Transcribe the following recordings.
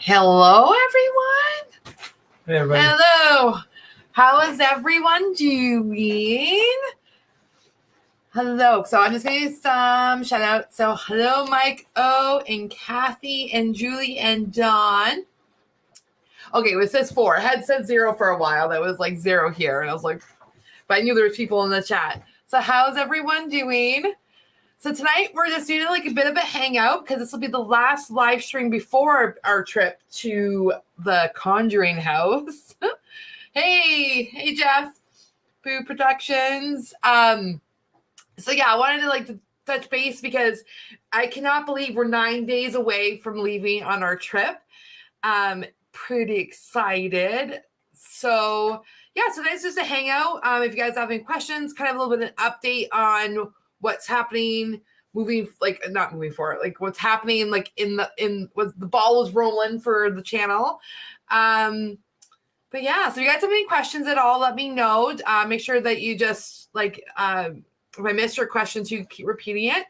Hello, everyone. Hey, everybody. Hello. How is everyone doing? Hello. So I'm just going to do some shout out. So hello, Mike O and Kathy and Julie and Dawn. Okay, it says 4. I had said 0 for a while. That was like 0 here. And I was like, but I knew there was people in the chat. So how's everyone doing? So tonight we're just doing like a bit of a hangout because this will be the last live stream before our trip to the Conjuring House. Hey Jeff, Boo Productions. So yeah, I wanted to touch base because I cannot believe we're 9 days away from leaving on our trip. Pretty excited. So yeah, so that's just a hangout. If you guys have any questions, kind of a little bit of an update on what's happening, not moving forward, like what's happening, like in what the ball is rolling for the channel. But yeah, so if you guys have any questions at all, let me know. Make sure that you just if I missed your questions, you keep repeating it.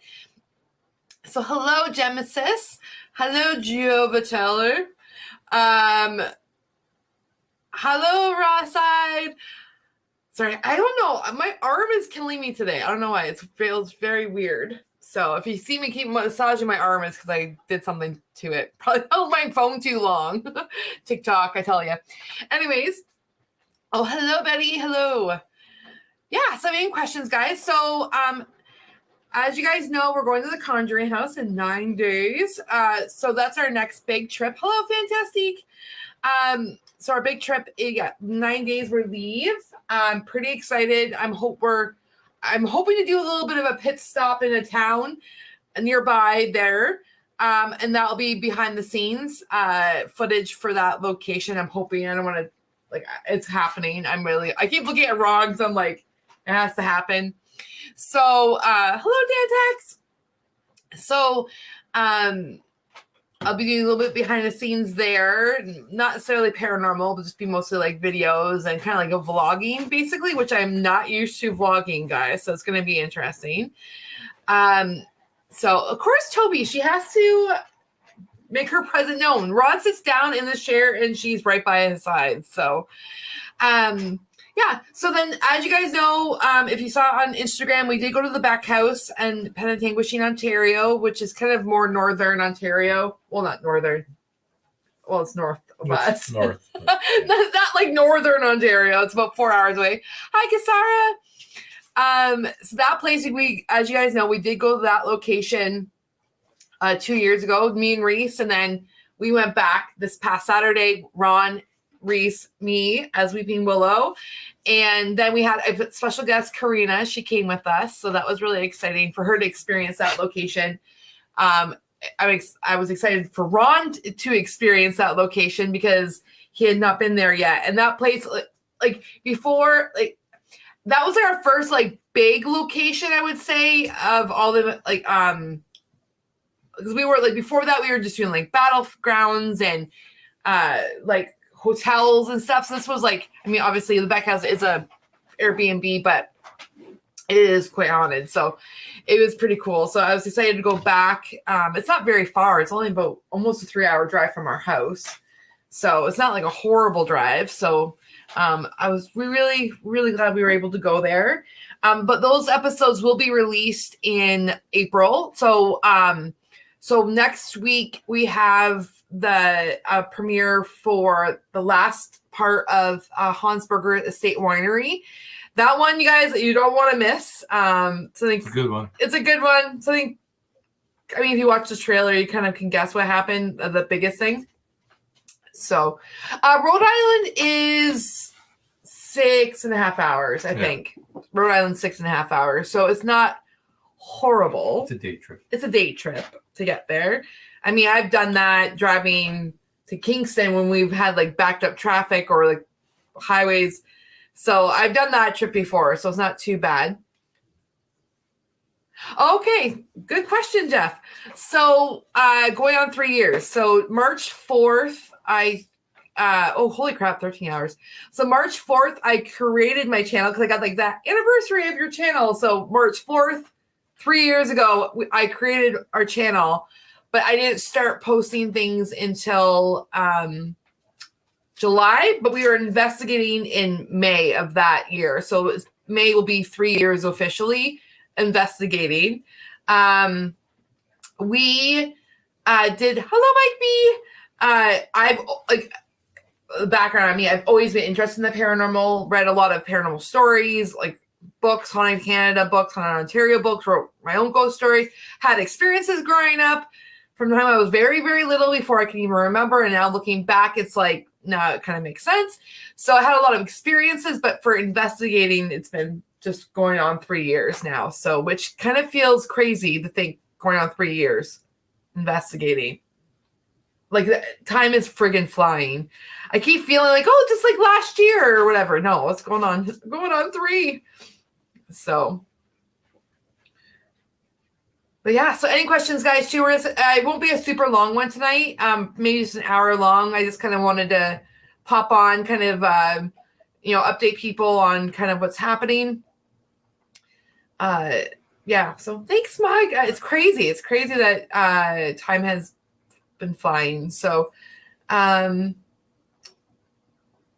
So hello, Genesis. Hello, Giova Teller. Hello, Rosside. Sorry, I don't know. My arm is killing me today. I don't know why. It feels very weird. So if you see me keep massaging my arm, it's because I did something to it. Probably held my phone too long. TikTok, I tell you. Anyways. Oh, hello, Betty. Hello. Yeah, so any questions, guys? So as you guys know, we're going to the Conjuring House in 9 days. So that's our next big trip. Hello, fantastic. So our big trip, 9 days we leave. I'm pretty excited. I'm hoping to do a little bit of a pit stop in a town nearby there. And that'll be behind the scenes footage for that location. I'm hoping. I don't want to it's happening. I keep looking at Ron, so I'm like, it has to happen. So hello, Dantex. So I'll be doing a little bit behind the scenes there, not necessarily paranormal, but just be mostly like videos and kind of like a vlogging basically, which I'm not used to vlogging, guys. So it's going to be interesting. So of course, Toby, she has to make her presence known. Rod sits down in the chair and she's right by his side. So, yeah. So then, as you guys know, if you saw on Instagram, we did go to the back house in Penetanguishene, Ontario, which is kind of more northern Ontario. Well, not northern. Well, it's north of us. North. not like northern Ontario. It's about 4 hours away. Hi, Kasara. So that place, as you guys know, we did go to that location 2 years ago, me and Reese, and then we went back this past Saturday, Ron, Reese, me as Weeping Willow, and then we had a special guest, Karina. She came with us, so that was really exciting for her to experience that location. I was excited for Ron to experience that location because he had not been there yet, and that place, before, that was our first big location, I would say, of all the because we were before that we were just doing battlegrounds and hotels and stuff. So this was obviously the back house is a Airbnb, but it is quite haunted. So it was pretty cool. So I was excited to go back. It's not very far. It's only about almost a 3-hour drive from our house. So it's not a horrible drive. So I was really, really glad we were able to go there. But those episodes will be released in April. So next week we have the premiere for the last part of Hansberger Estate Winery. That one, you guys, you don't want to miss. It's a good one. It's a good one. If you watch the trailer, you kind of can guess what happened. The biggest thing. So, Rhode Island is 6.5 hours, I think. Rhode Island 6.5 hours. So it's not horrible. It's a day trip. It's a day trip to get there. I've done that driving to Kingston when we've had backed up traffic or highways. So I've done that trip before, so it's not too bad. Okay, good question, Jeff. So going on 3 years. So March 4th, holy crap, 13 hours. So March 4th, I created my channel because I got that anniversary of your channel. So March 4th, 3 years ago, I created our channel. but I didn't start posting things until July, but we were investigating in May of that year. So May will be 3 years officially investigating. We did Hello Mike B. I've like the background on me. I've always been interested in the paranormal, read a lot of paranormal stories, like books, Haunted Canada books, Haunted Ontario books, wrote my own ghost stories, had experiences growing up from the time I was very, very little before I can even remember. And now looking back, it's like, no, it kind of makes sense. So I had a lot of experiences, but for investigating, it's been just going on 3 years now. So, which kind of feels crazy to think going on 3 years investigating. Like time is friggin' flying. I keep feeling like, oh, just like last year or whatever. No, what's going on? Going on 3. So, but yeah. So any questions, guys? It won't be a super long one tonight. Maybe just an hour long. I just kind of wanted to pop on, kind of, update people on kind of what's happening. Yeah. So thanks, Mike. It's crazy. It's crazy that time has been flying. So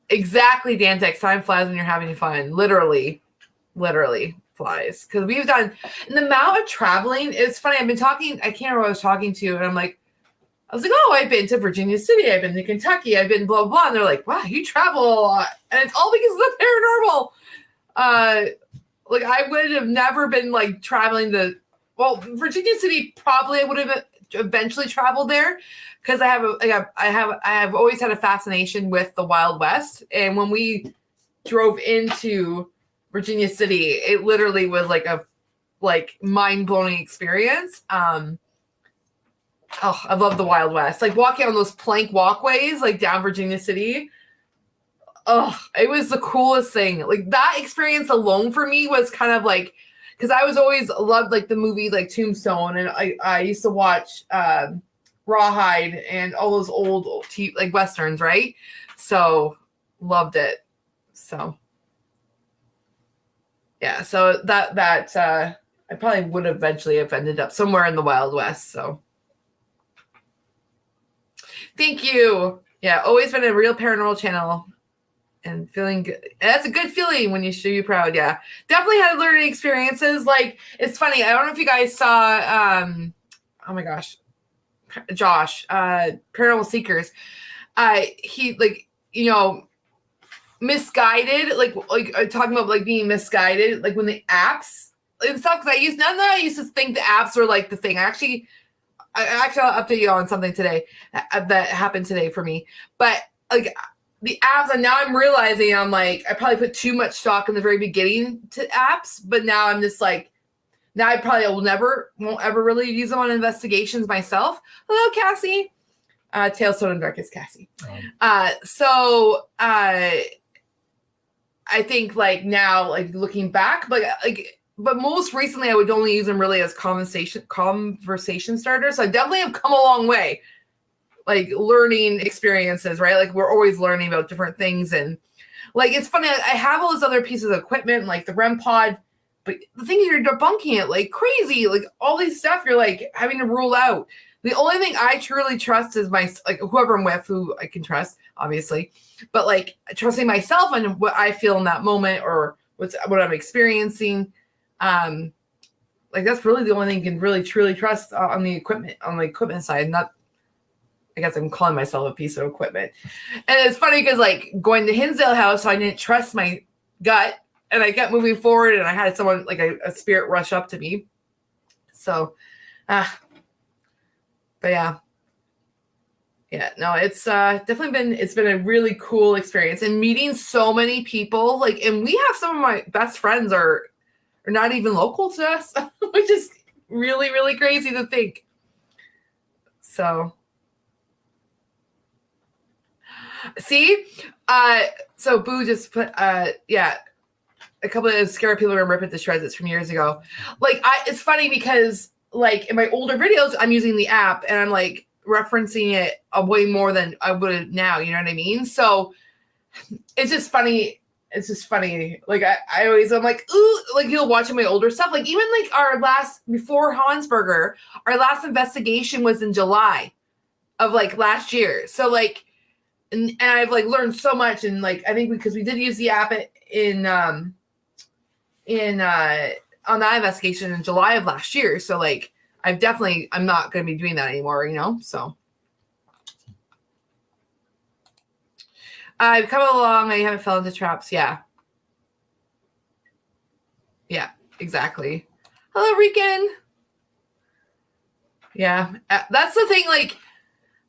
exactly, Dantex, time flies when you're having fun. Literally flies. Because we've done the amount of traveling. It's funny. I've been talking, I can't remember who I was talking to, and I was like, oh, I've been to Virginia City, I've been to Kentucky, I've been blah blah. And they're like, wow, you travel, and it's all because of the paranormal. Like I would have never been like traveling Virginia City. Probably I would have eventually traveled there because I have always had a fascination with the Wild West. And when we drove into Virginia City, it literally was like a mind-blowing experience. I love the Wild West. Like walking on those plank walkways like down Virginia City. Oh, it was the coolest thing. Like that experience alone for me was kind of like, because I was always loved like the movie like Tombstone, and I used to watch Rawhide and all those old like westerns, right? So loved it. So yeah, so that I probably would eventually have ended up somewhere in the Wild West. So thank you. Yeah, always been a real paranormal channel. And feeling good. That's a good feeling when you show you proud. Yeah, definitely had learning experiences. Like it's funny. I don't know if you guys saw. Oh my gosh, Josh, Paranormal Seekers. He misguided. Like talking about like being misguided. Like when the apps and stuff. Because I used to think the apps were like the thing. Actually, I'll update you on something today that happened today for me. But like. The apps, and now I'm realizing I'm like, I probably put too much stock in the very beginning to apps, but now I'm just like, now I probably won't ever really use them on investigations myself. Hello, Cassie. Tales Told in Dark is Cassie. So I think like now, like looking back, but most recently I would only use them really as conversation starters. So I definitely have come a long way. Like learning experiences, right? Like we're always learning about different things. And like, it's funny. I have all these other pieces of equipment, like the REM pod, but the thing is you're debunking it like crazy. Like all these stuff you're like having to rule out. The only thing I truly trust is whoever I'm with, who I can trust, obviously, but like trusting myself and what I feel in that moment or what I'm experiencing. Like that's really the only thing you can really truly trust on the equipment side, not. I guess I'm calling myself a piece of equipment. And it's funny because like going to Hinsdale House, so I didn't trust my gut and I kept moving forward and I had someone like a spirit rush up to me. So, but yeah. Yeah, no, it's definitely been a really cool experience and meeting so many people. Like, and we have some of my best friends are not even local to us, which is really, really crazy to think. So, see, so Boo just put, a couple of scary people are ripping to shreds. It's from years ago. Like, it's funny because like in my older videos, I'm using the app and I'm like referencing it way more than I would now. You know what I mean? So it's just funny. it's just funny. Like I'm like, ooh, like you'll watch my older stuff. Like even like our before Hansberger, our last investigation was in July of like last year. So like, and I've like learned so much. And like, I think because we did use the app on that investigation in July of last year. So like, I'm not going to be doing that anymore, so. I've come along. I haven't fell into traps. Yeah. Yeah, exactly. Hello, Rican. Yeah. That's the thing. Like,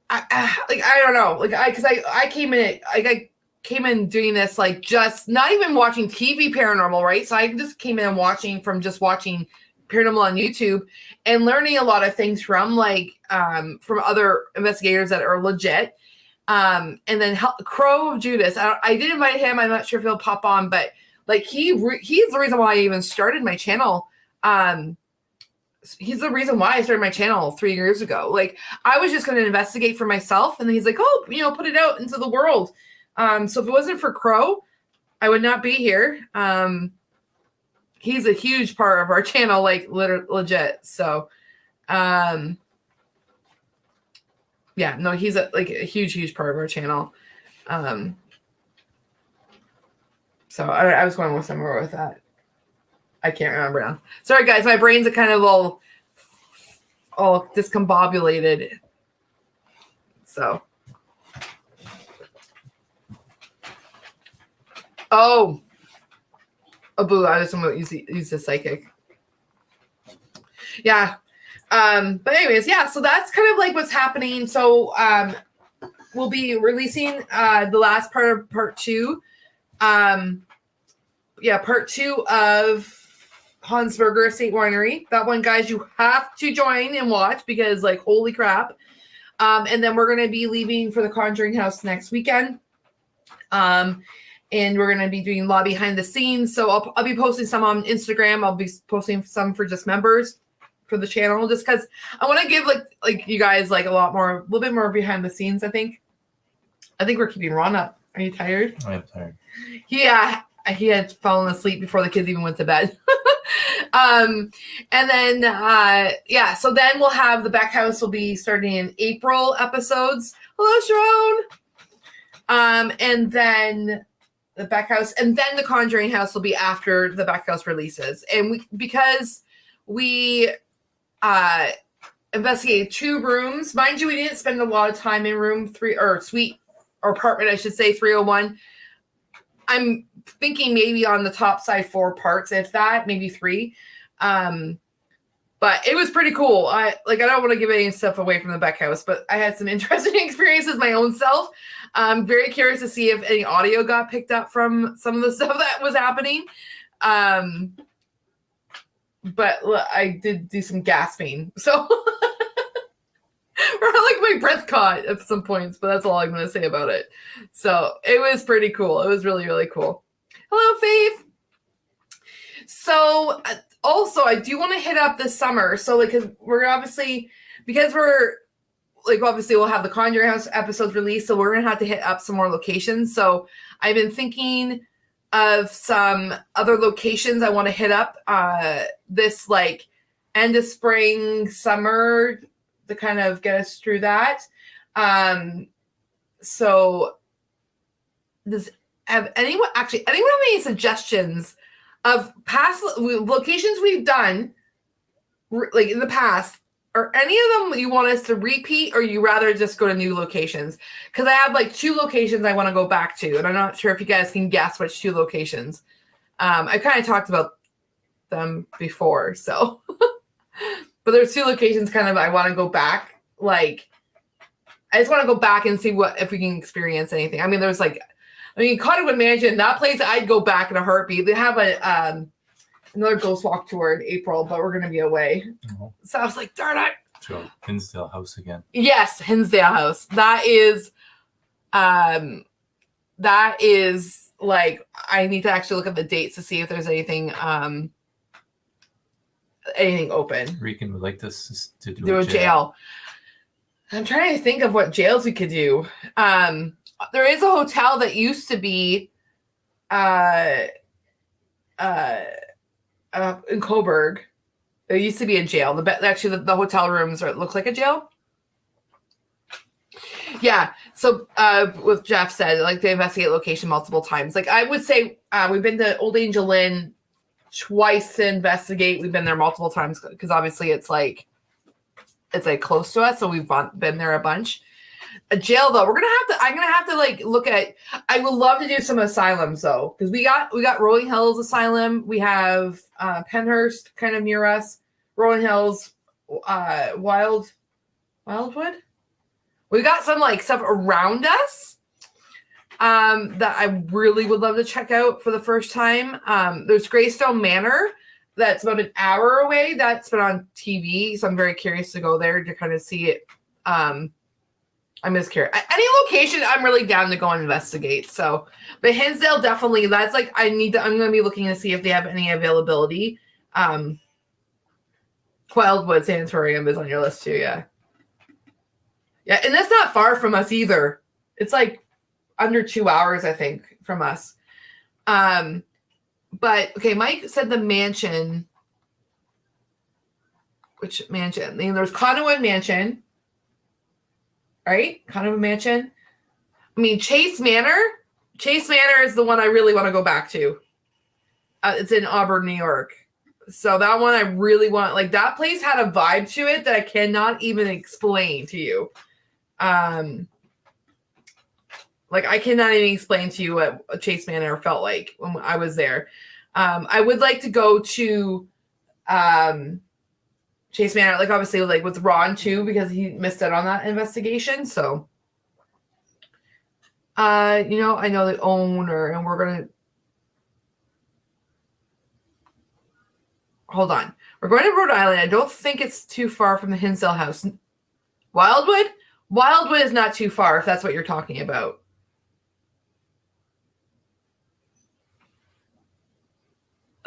I don't know. Like I came in, I came in doing this, like just not even watching TV paranormal. Right. So I just came in watching paranormal on YouTube and learning a lot of things from from other investigators that are legit. And then Crow of Judas. I did invite him. I'm not sure if he'll pop on, but like he's the reason why I even started my channel. He's the reason why I started my channel 3 years ago. Like I was just going to investigate for myself, and then he's like, "Oh, put it out into the world." So if it wasn't for Crow, I would not be here. He's a huge part of our channel, like legit. So, yeah, no, he's a huge part of our channel. So I was going with somewhere with that. I can't remember now. Sorry, guys, my brain's kind of all discombobulated. So, Abu, I just want to use the psychic. Yeah. But anyways, yeah, so that's kind of like what's happening. So we'll be releasing the last part of part 2. Part 2 of Hansberger Estate Winery. That one, guys, you have to join and watch because like holy crap. And then we're gonna be leaving for the Conjuring House next weekend. And we're gonna be doing Law Behind the Scenes. So I'll be posting some on Instagram. I'll be posting some for just members for the channel, just because I want to give like you guys like a little bit more behind the scenes. I think we're keeping Ron up. Are you tired? I am tired. Yeah, he had fallen asleep before the kids even went to bed. And then so then we'll have the back house will be starting in April episodes. Hello, Sharon. And then the back house, and then the Conjuring House will be after the back house releases. And because we investigated 2 rooms. Mind you, we didn't spend a lot of time in room 3 or suite or apartment, I should say, 301. I'm thinking maybe on the top side 4 parts, if that, maybe 3. But it was pretty cool. I don't want to give any stuff away from the back house, but I had some interesting experiences my own self. I'm very curious to see if any audio got picked up from some of the stuff that was happening. But I did do some gasping. So, or like my breath caught at some points, but that's all I'm going to say about it. So it was pretty cool. It was really, really cool. Hello, Faith. So also I do want to hit up this summer. So like, obviously we'll have the Conjuring House episodes released. So we're going to have to hit up some more locations. So I've been thinking of some other locations I want to hit up this like end of spring, summer to kind of get us through that. So does anyone have any suggestions of past locations we've done like in the past? Are any of them you want us to repeat, or you rather just go to new locations? Because I have like 2 locations I want to go back to, and I'm not sure if you guys can guess which 2 locations. I kind of talked about them before, so. But there's 2 locations kind of I want to go back. Like, I just want to go back and see if we can experience anything. I mean, there's Cottonwood Mansion, that place I'd go back in a heartbeat. They have another Ghost Walk tour in April, but we're going to be away. Oh. So I was like, darn it. So Hinsdale House again. Yes, Hinsdale House. That is like, I need to actually look at the dates to see if there's anything open. Rican would like this to do a jail. I'm trying to think of what jails we could do. There is a hotel that used to be in Coburg. There used to be a jail. The hotel rooms look like a jail. Yeah. So what Jeff said, like they investigate location multiple times. Like I would say we've been to Old Angel Inn twice to investigate. We've been there multiple times because obviously it's like close to us, so we've been there a bunch. A jail though, I'm gonna have to like look at. I would love to do some asylums though, because we got Rolling Hills Asylum. We have Penhurst kind of near us. Rolling Hills, Wildwood. We got some like stuff around us that I really would love to check out for the first time. There's Greystone Manor. That's about an hour away. That's been on TV, so I'm very curious to go there to kind of see it. I'm just curious. Any location, I'm really down to go and investigate. So, but Hinsdale definitely. That's like I'm going to be looking to see if they have any availability. Wildwood Sanatorium is on your list too. Yeah, yeah, and that's not far from us either. It's like under 2 hours, I think, from us. But okay, Mike said the mansion. Which mansion? I mean, there's Conwood Mansion. Right? Conwood Mansion. I mean, Chase Manor. Chase Manor is the one I really want to go back to. It's in Auburn, New York. So that one I really want. Like that place had a vibe to it that I cannot even explain to you. Like I cannot even explain to you what Chase Manor felt like when I was there. I would like to go to Chase Manor, like obviously like with Ron too, because he missed out on that investigation. So, I know the owner, and we're gonna hold on. We're going to Rhode Island. I don't think it's too far from the Hinsdale house. Wildwood is not too far if that's what you're talking about.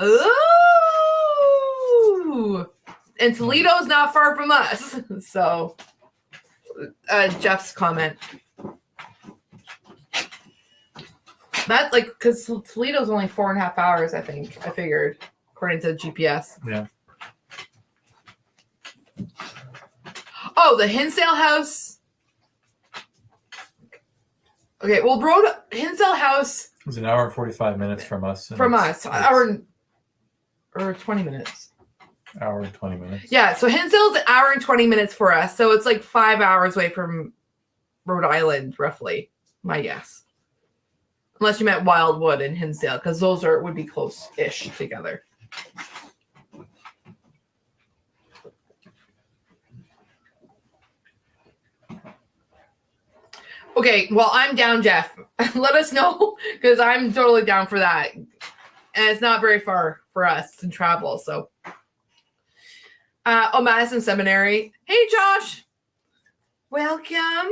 Ooh. And Toledo's not far from us. So, Jeff's comment. That's like, because Toledo's only 4.5 hours, I think. I figured, according to GPS. Yeah. Oh, the Hinsdale house. Okay, well, Hinsdale house. It was an hour and 45 minutes from us. From us. Hour or 20 minutes. Hour and 20 minutes. Yeah, so Hinsdale's an hour and 20 minutes for us. So it's like 5 hours away from Rhode Island, roughly, my guess. Unless you meant Wildwood and Hinsdale, because those would be close-ish together. Okay, well, I'm down, Jeff. Let us know, because I'm totally down for that. And it's not very far for us to travel, so. Madison Seminary. Hey, Josh. Welcome.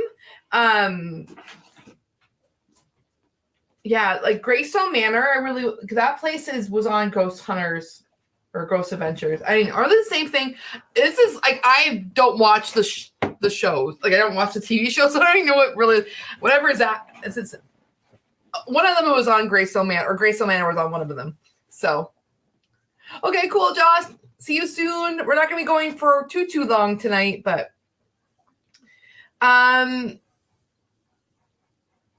Yeah, like Greystone Manor, that place was on Ghost Hunters or Ghost Adventures. I mean, are they the same thing? This is like, I don't watch the shows. Like, I don't watch the TV shows, so I don't even know whatever is that. It's one of them was on Greystone Manor, or Greystone Manor was on one of them. So, okay, cool, Josh. See you soon. We're not going to be going for too long tonight, but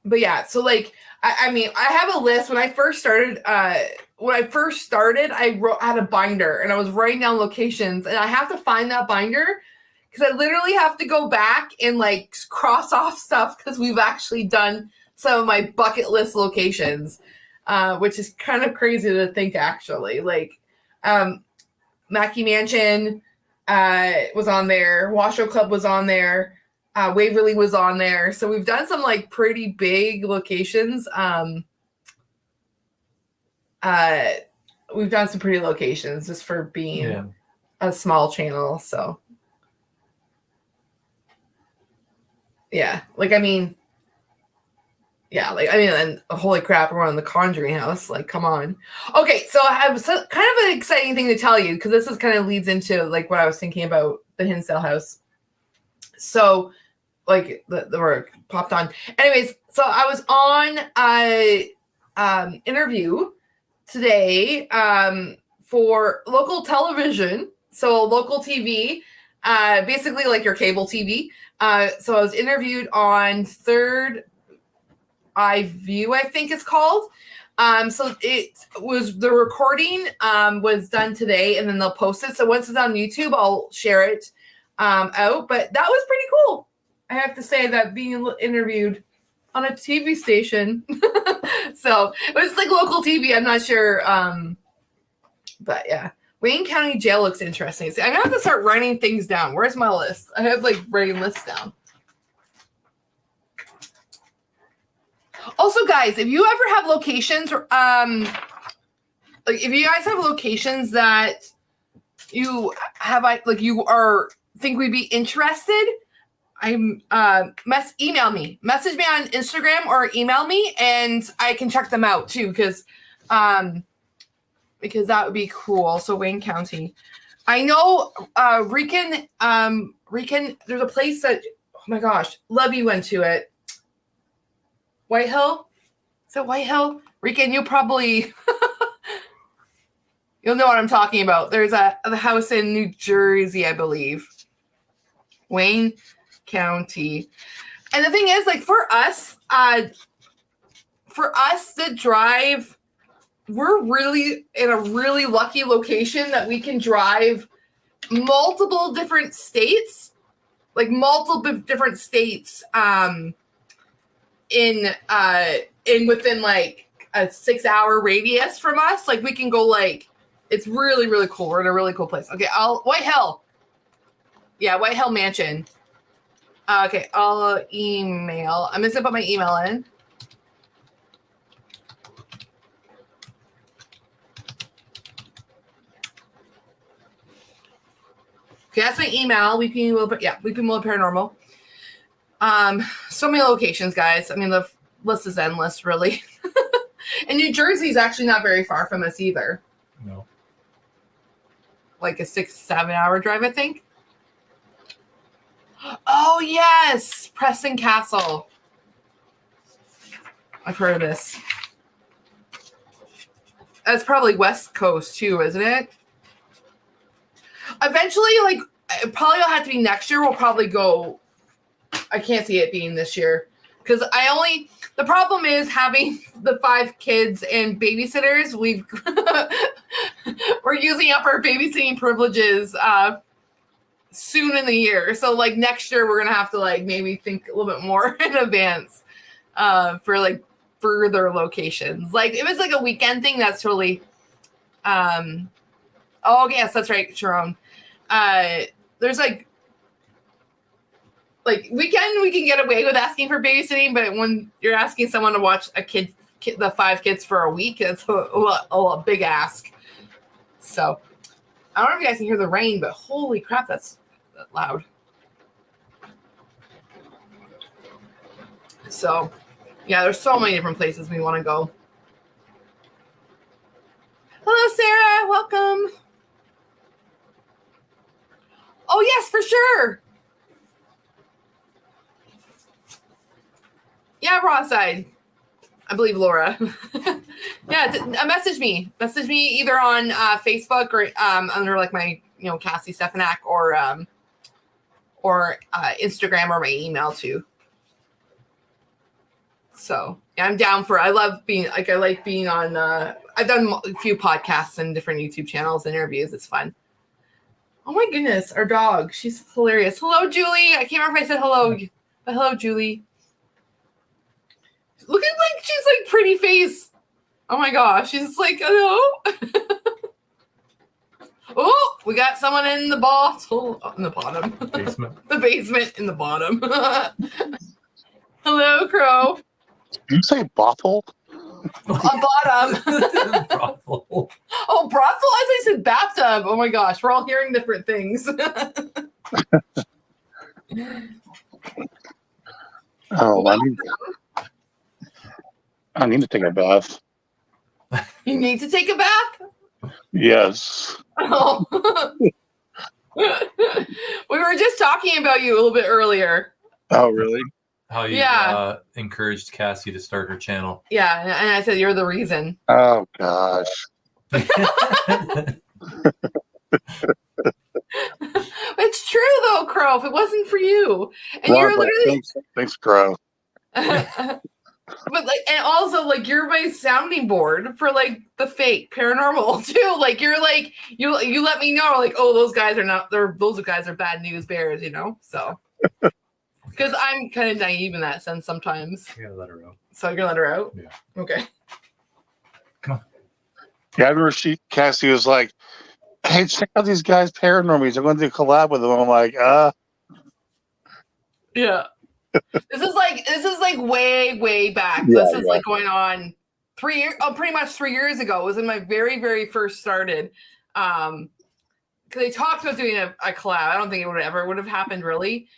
yeah. So like, I mean, I have a list. When I first started, I had a binder and I was writing down locations, and I have to find that binder because I literally have to go back and like cross off stuff because we've actually done some of my bucket list locations, which is kind of crazy to think actually. Like, Mackey Mansion was on there. Washoe Club was on there. Waverly was on there. So we've done some like pretty big locations. We've done some pretty locations just for being a small channel. So yeah, like, I mean, yeah, like, I mean, and holy crap, we're on the Conjuring House. Like, come on. Okay, so I have kind of an exciting thing to tell you, because this is kind of leads into like what I was thinking about the Hinsdale house. So, like, the work popped on. Anyways, so I was on interview today for local television. So local TV, basically like your cable TV. So I was interviewed on Third Eye View, I think it's called. So it was the recording was done today, and then they'll post it. So once it's on YouTube, I'll share it out. But that was pretty cool. I have to say that being interviewed on a TV station. So it was like local TV. I'm not sure. But yeah, Wayne County Jail looks interesting. See, I'm gonna have to start writing things down. Where's my list? I have like writing lists down. Also, guys, if you ever have locations, like if you guys have locations that you have, like you are think we'd be interested, email me, message me on Instagram or email me, and I can check them out too, because that would be cool. So Wayne County, I know Rican. There's a place that, oh my gosh, Levy went to it. White Hill? Is it White Hill? Rican, you probably you'll know what I'm talking about. There's the house in New Jersey, I believe. Wayne County. And the thing is, like for us to drive, we're really in a really lucky location that we can drive multiple different states, in within like a 6-hour radius from us. Like we can go, like, it's really, really cool. We're in a really cool place. Okay, White Hill. Yeah, White Hill Mansion. Okay, I'll email. I'm just gonna put my email in. Okay, that's my email. Weeping Willow Paranormal. So many locations, guys. I mean, the list is endless, really. And New Jersey is actually not very far from us either. No. Like a 6-7 hour drive, I think. Oh, yes. Preston Castle. I've heard of this. That's probably West Coast too, isn't it? Eventually, like, probably will have to be next year. We'll probably go. I can't see it being this year because the problem is having the 5 kids and babysitters. We're using up our babysitting privileges soon in the year. So like next year, we're going to have to like maybe think a little bit more in advance for like further locations. Like if it's like a weekend thing, that's totally, oh yes, that's right, Sharon. There's like weekend we can get away with asking for babysitting, but when you're asking someone to watch the 5 kids for a week, it's a big ask. So I don't know if you guys can hear the rain, but holy crap, that's loud. So yeah, there's so many different places we want to go. Hello, Sarah. Welcome. Oh, yes, for sure. Yeah, Rawside. I believe Laura. Yeah, message me. Message me either on Facebook or under like my, Cassie Stefanak or Instagram or my email too. So yeah, I'm down for it. I like being on, I've done a few podcasts and different YouTube channels and interviews. It's fun. Oh my goodness, our dog. She's hilarious. Hello, Julie. I can't remember if I said hello, but hello, Julie. Looking like she's like pretty face. Oh my gosh, she's like, hello. Oh, we got someone in the bottle. In the bottom. Basement. The basement in the bottom. Hello, Crow. Did you say bottle? A bottom. Brothel. Oh, brothel? I said bathtub. Oh my gosh, we're all hearing different things. Oh, I need to take a bath. You need to take a bath? Yes. Oh. We were just talking about you a little bit earlier. Oh, really? how you Yeah. encouraged Cassie to start her channel. Yeah, and I said you're the reason. Oh gosh. It's true though, Crow. If it wasn't for you, and Ron's you're like, literally, thanks, Crow. but like, and also like you're my sounding board for like the fake paranormal too. Like you're like you let me know like, oh, those guys are bad news bears, you know. So because I'm kind of naive in that sense sometimes. You gotta let her out. So you're gonna let her out? Yeah. Okay. Come on. Yeah, I remember Cassie was like, "Hey, check out these guys, Paranormies. I'm going to do a collab with them." I'm like, Yeah. This is like way back. Yeah, This is like going on 3 years. Oh, pretty much 3 years ago. It was when my very first started. Because they talked about doing a collab. I don't think it would have happened really.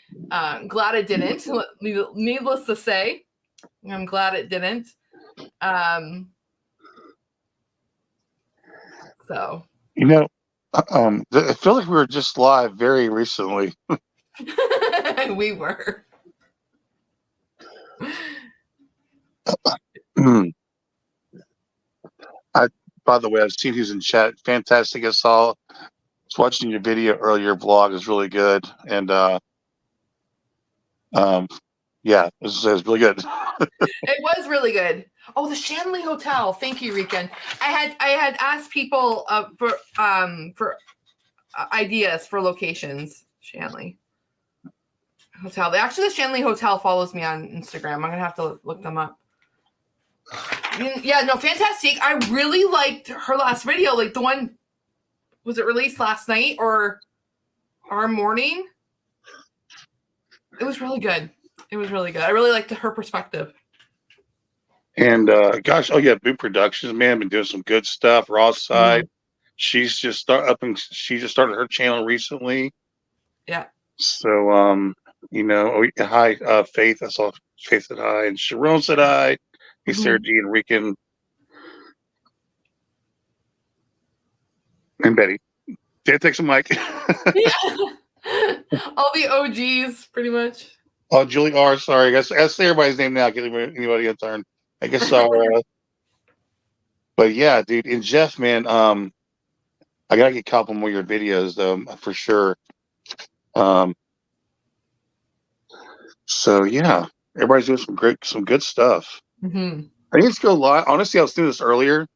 Glad it didn't. Needless to say, I'm glad it didn't. So you know, I feel like we were just live very recently. we were. By the way, I've seen who's in chat. Fantastic. I was watching your video earlier. Your vlog is really good, and yeah, it was really good. It was really good. Oh, the Shanley Hotel. Thank you, Rican. I had asked people for ideas for locations. Shanley Hotel. The Shanley Hotel follows me on Instagram. I'm gonna have to look them up. Yeah, no, fantastic. I really liked her last video. Like the one, was it released last night or morning? It was really good. It was really good. I really liked her perspective. And gosh, oh yeah, Boot Productions, man, been doing some good stuff. Raw Side, she's just she just started her channel recently. Yeah. So hi, Faith. I saw Faith said hi, and Sharon said hi. Hey, Sarah G and Rican and Betty. Did I take some mic? Yeah. All the OGs, pretty much. Oh, Julie R. Sorry, I guess say everybody's name now. Get anybody a turn. I guess. But yeah, dude, and Jeff, man, I gotta get a couple more of your videos though, for sure. So yeah, everybody's doing some good stuff. Mm-hmm. I need to go live. Honestly, I was doing this earlier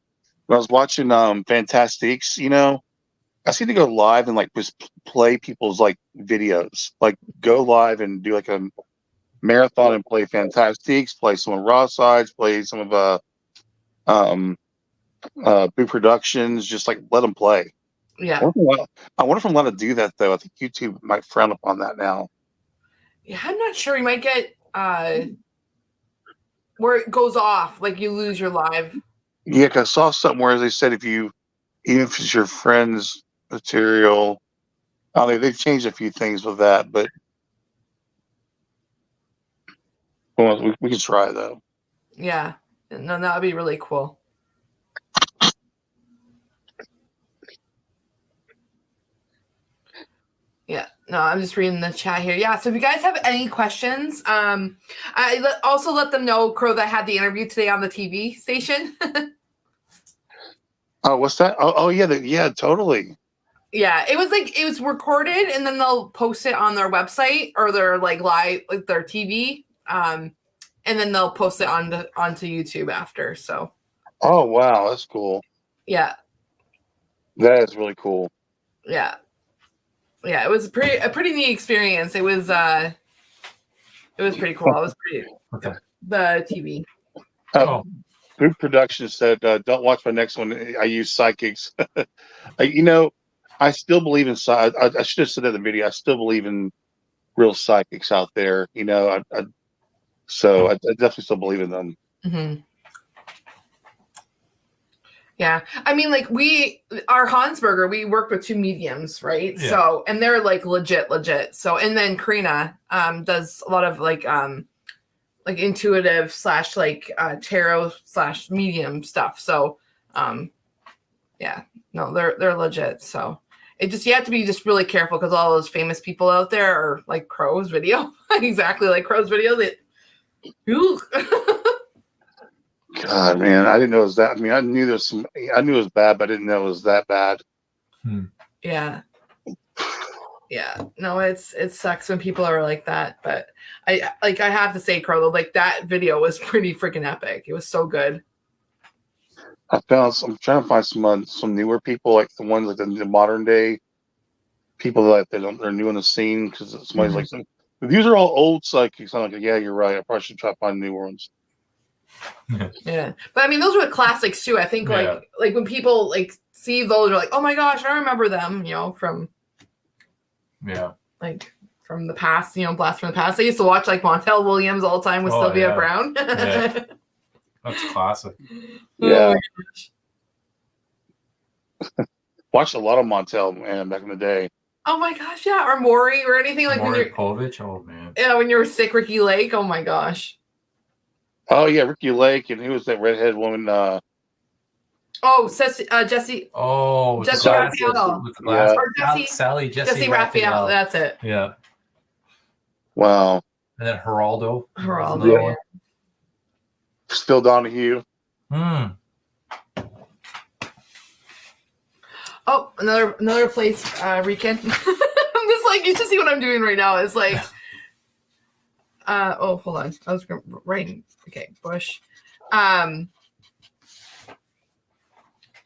when I was watching Fantastiques. You know, I seem to go live and like just play people's like videos, like go live and do like a marathon and play Fantastiques, play some of Raw Sides, play some of Boo Productions, just like let them play. Yeah. I wonder if I'm allowed to do that though. I think YouTube might frown upon that now. Yeah, I'm not sure. You might get where it goes off, like you lose your live. Yeah, because I saw something where they said even if it's your friend's material, they've changed a few things with that, but well, we can try though. Yeah, no, that would be really cool. Yeah, no, I'm just reading the chat here. Yeah, so if you guys have any questions, I also let them know, Crow, that I had the interview today on the TV station. Oh, what's that? Oh yeah, yeah, totally. Yeah, it was recorded and then they'll post it on their website or their like live, like their TV, and then they'll post it onto YouTube after. So. Oh wow, that's cool. Yeah. That is really cool. Yeah. Yeah, it was a pretty neat experience. It was pretty cool. It was pretty the TV. Group Production said, "Don't watch my next one. I use psychics." I still believe in I should have said that in the video. I still believe in real psychics out there. I definitely still believe in them. Mm-hmm. Yeah, I mean, like our Hansberger, we work with 2 mediums, right? Yeah. So, and they're like legit. So, and then Karina does a lot of like intuitive / like tarot / medium stuff. So, yeah, no, they're legit. So, you have to be just really careful because all those famous people out there are like Crow's video, exactly like Crow's video. That Ooh. God, man, I didn't know it was that. I mean, I knew I knew it was bad, but I didn't know it was that bad. Yeah. Yeah. No, it sucks when people are like that. But I have to say, Carlo, like that video was pretty freaking epic. It was so good. I'm trying to find some newer people, like the ones like the modern day people that they're new on the scene, because somebody's like, these are all old psychics. I'm like, yeah, you're right. I probably should try to find new ones. Yeah, but I mean, those were the classics too. I think like when people like see those, they're like, oh my gosh, I remember them. You know, from like from the past. You know, blast from the past. I used to watch like Montel Williams all the time with Sylvia Brown. Yeah. That's classic. Yeah. Watched a lot of Montel, man, back in the day. Oh my gosh, yeah, or Maury or anything like Maury Povich. Oh man. Yeah, when you were sick, Ricky Lake. Oh my gosh. Oh yeah, Ricky Lake, and who was that redhead woman? Jesse. Oh, Jesse Raphael. With the glasses. Or Jesse Raphael. That's it. Yeah. Wow. And then Geraldo. Yeah. Phil Donahue. Oh, another place, Rican. I'm just like, you should see what I'm doing right now. It's like, oh, hold on. I was writing. Okay, Bush.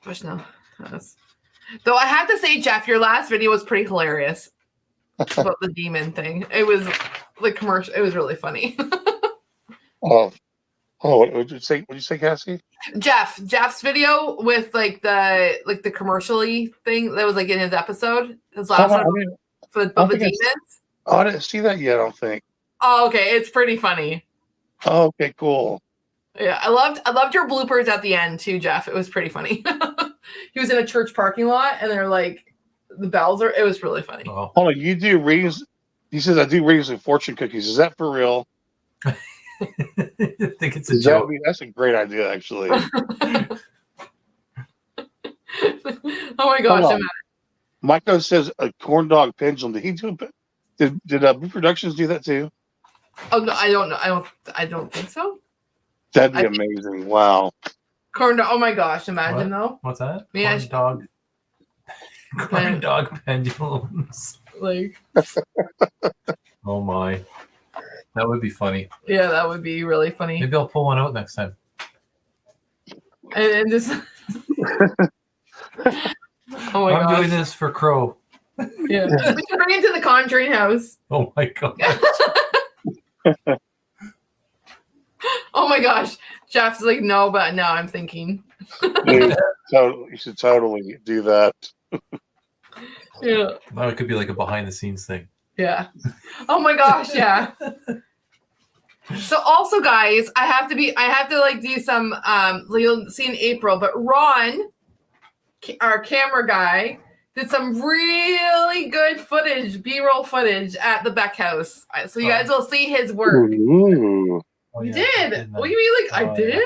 Bush, no. Though I have to say, Jeff, your last video was pretty hilarious about the demon thing. It was like commercial. It was really funny. Oh, what did you say? What did you say, Cassie? Jeff's video with like the commercially thing that was like in his episode. His last one for the demons. I didn't see that yet. I don't think. Oh, okay. It's pretty funny. Oh, okay, cool. Yeah, I loved your bloopers at the end too, Jeff. It was pretty funny. He was in a church parking lot, and they're like, the bells are. It was really funny. Oh. Hold on, you do readings? He says I do readings with fortune cookies. Is that for real? I think it's a joke. That's a great idea, actually. Oh my gosh! Michael says a corn dog pendulum. Did he do? Did Blue Productions do that too? Oh no, I don't know. I don't think so. That'd be amazing. Wow. Corn dog. Oh my gosh! Imagine though. What's that? Corn dog pendulums. Like. Oh my. That would be funny. Yeah, that would be really funny. Maybe I'll pull one out next time. And just. Oh my I'm doing this for Crow. Yeah. We can bring it to the Conjuring House. Oh my god. Oh my gosh. Jeff's like, no, but now I'm thinking. Dude, you should totally do that. Yeah. Well, it could be like a behind the scenes thing. Yeah. Oh my gosh, yeah. So also, guys, I have to like do some you'll see in April, but Ron, our camera guy, did some really good footage, B-roll footage at the Beck House. So you guys will see his work. Ooh. Oh, He yeah, did. What do you mean like I did? Yeah.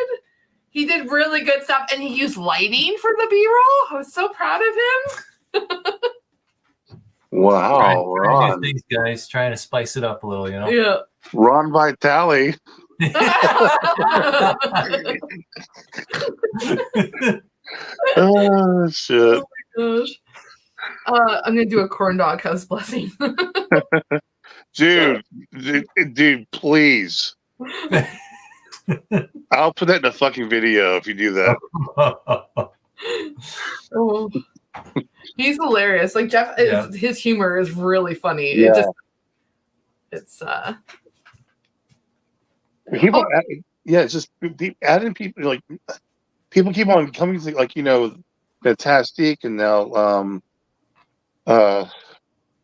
He did really good stuff, and he used lighting for the B-roll. I was so proud of him. Wow, Ron. Things, guys, trying to spice it up a little, you know? Yeah. Ron Vitale. Oh, shit. Oh my gosh. I'm going to do a corn dog house blessing. Dude, please. I'll put that in a fucking video if you do that. Oh. He's hilarious. Like Jeff, his humor is really funny. Yeah. It's it's just adding people. Like people keep on coming to, like, you know, Fantastic, and now God,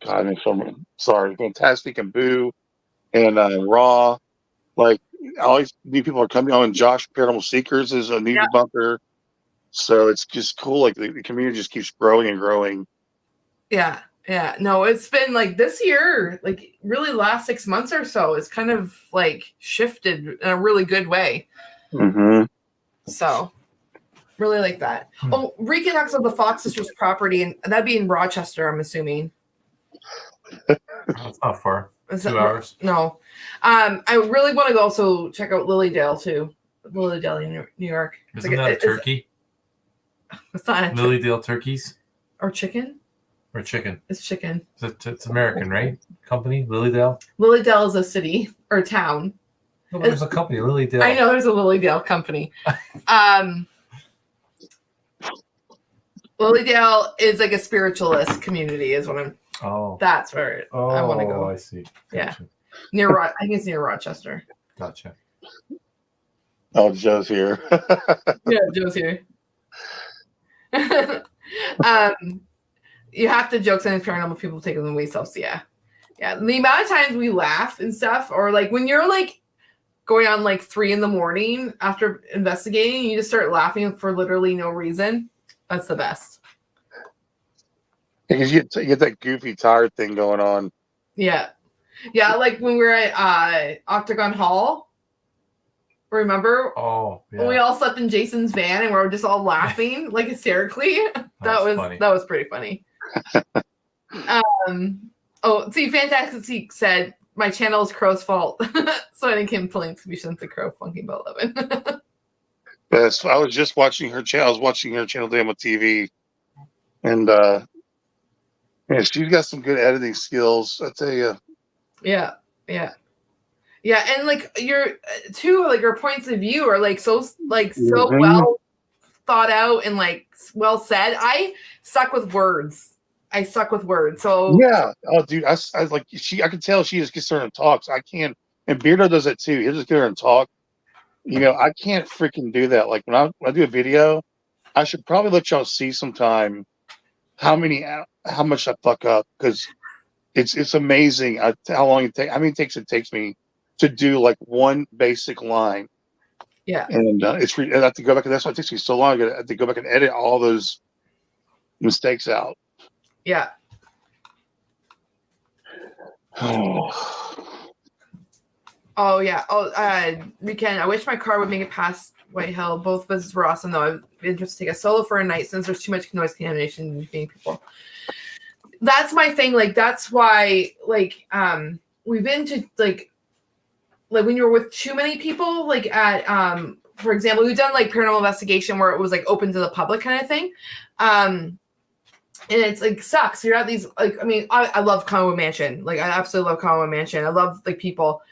I'm sorry, Fantastic and Boo and Raw. Like always, new people are coming on. Josh Paranormal Seekers is a new debunker. So it's just cool. Like the community just keeps growing and growing. Yeah. Yeah. No, it's been like this year, like really last 6 months or so, it's kind of like shifted in a really good way. Mm-hmm. So really like that. Oh, reconnects of the Fox Sisters property, and that'd be in Rochester, I'm assuming. That's not far. Is 2 hours. No. I really want to also check out Lilydale too. Lilydale in New York. Isn't that a turkey? It's not Lilydale turkeys or chicken. or chicken. It's chicken. It's American, right? Company Lilydale. Lilydale is a city or a town. No, but there's a company, Lilydale. I know there's a Lilydale company. Lilydale is like a spiritualist community, is what I'm. Oh. That's where I want to go. I see. Gotcha. Yeah, I think it's near Rochester. Gotcha. Oh, Joe's here. Yeah, Joe's here. You have to joke sometimes paranormal people taking them way so yeah. The amount of times we laugh and stuff, or like when you're like going on like 3 a.m. after investigating, you just start laughing for literally no reason. That's the best. Because you get that goofy, tired thing going on. Yeah, like when we were at Octagon Hall. Remember? Oh, yeah. When we all slept in Jason's van and we were just all laughing like hysterically. That was pretty funny. See, Fantastic Seek said my channel is Crow's fault, so I think complaints be sent to Crow Funky about 11. Yes, I was just watching her channel. I was watching her channel today on my TV, and yeah, she's got some good editing skills. I tell you. Yeah, and like your points of view are like so well thought out and like well said. I suck with words. So yeah. Oh, dude, I like I can tell she just gets there and talks. I can't, and Beardo does it too. He'll just get there and talk. I can't freaking do that. Like when I do a video, I should probably let y'all see sometime how much I fuck up, because it's amazing how long it takes. How many takes it takes me to do like one basic line. Yeah. And I have to go back, and that's why it takes me so long. I have to go back and edit all those mistakes out. Yeah. Oh yeah. Weekend. I wish my car would make it past White Hill. Both visits were awesome, though. I'd be interested to take a solo for a night since there's too much noise contamination between people. That's my thing. Like that's why. Like we've been to like when you were with too many people. Like at for example, we've done like paranormal investigation where it was like open to the public kind of thing. And it's like sucks. You're at these like I love Conwood Mansion. Like I absolutely love Conwood Mansion. I love like people.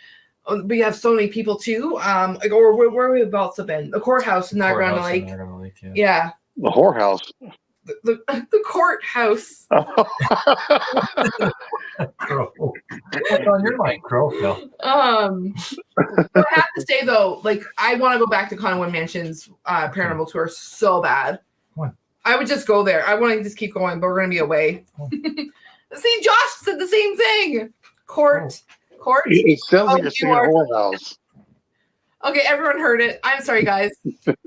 We have so many people too. Like or where we about to been the courthouse in Niagara Lake. Yeah. The whorehouse. The courthouse. Crow. What's on your mind, Crow? No. I have to say though, like I want to go back to Conwood Mansion's paranormal tour so bad. What? I would just go there. I want to just keep going, but we're gonna be away. See, Josh said the same thing. Court. It sounds like you're saying whorehouse. Okay, everyone heard it. I'm sorry, guys.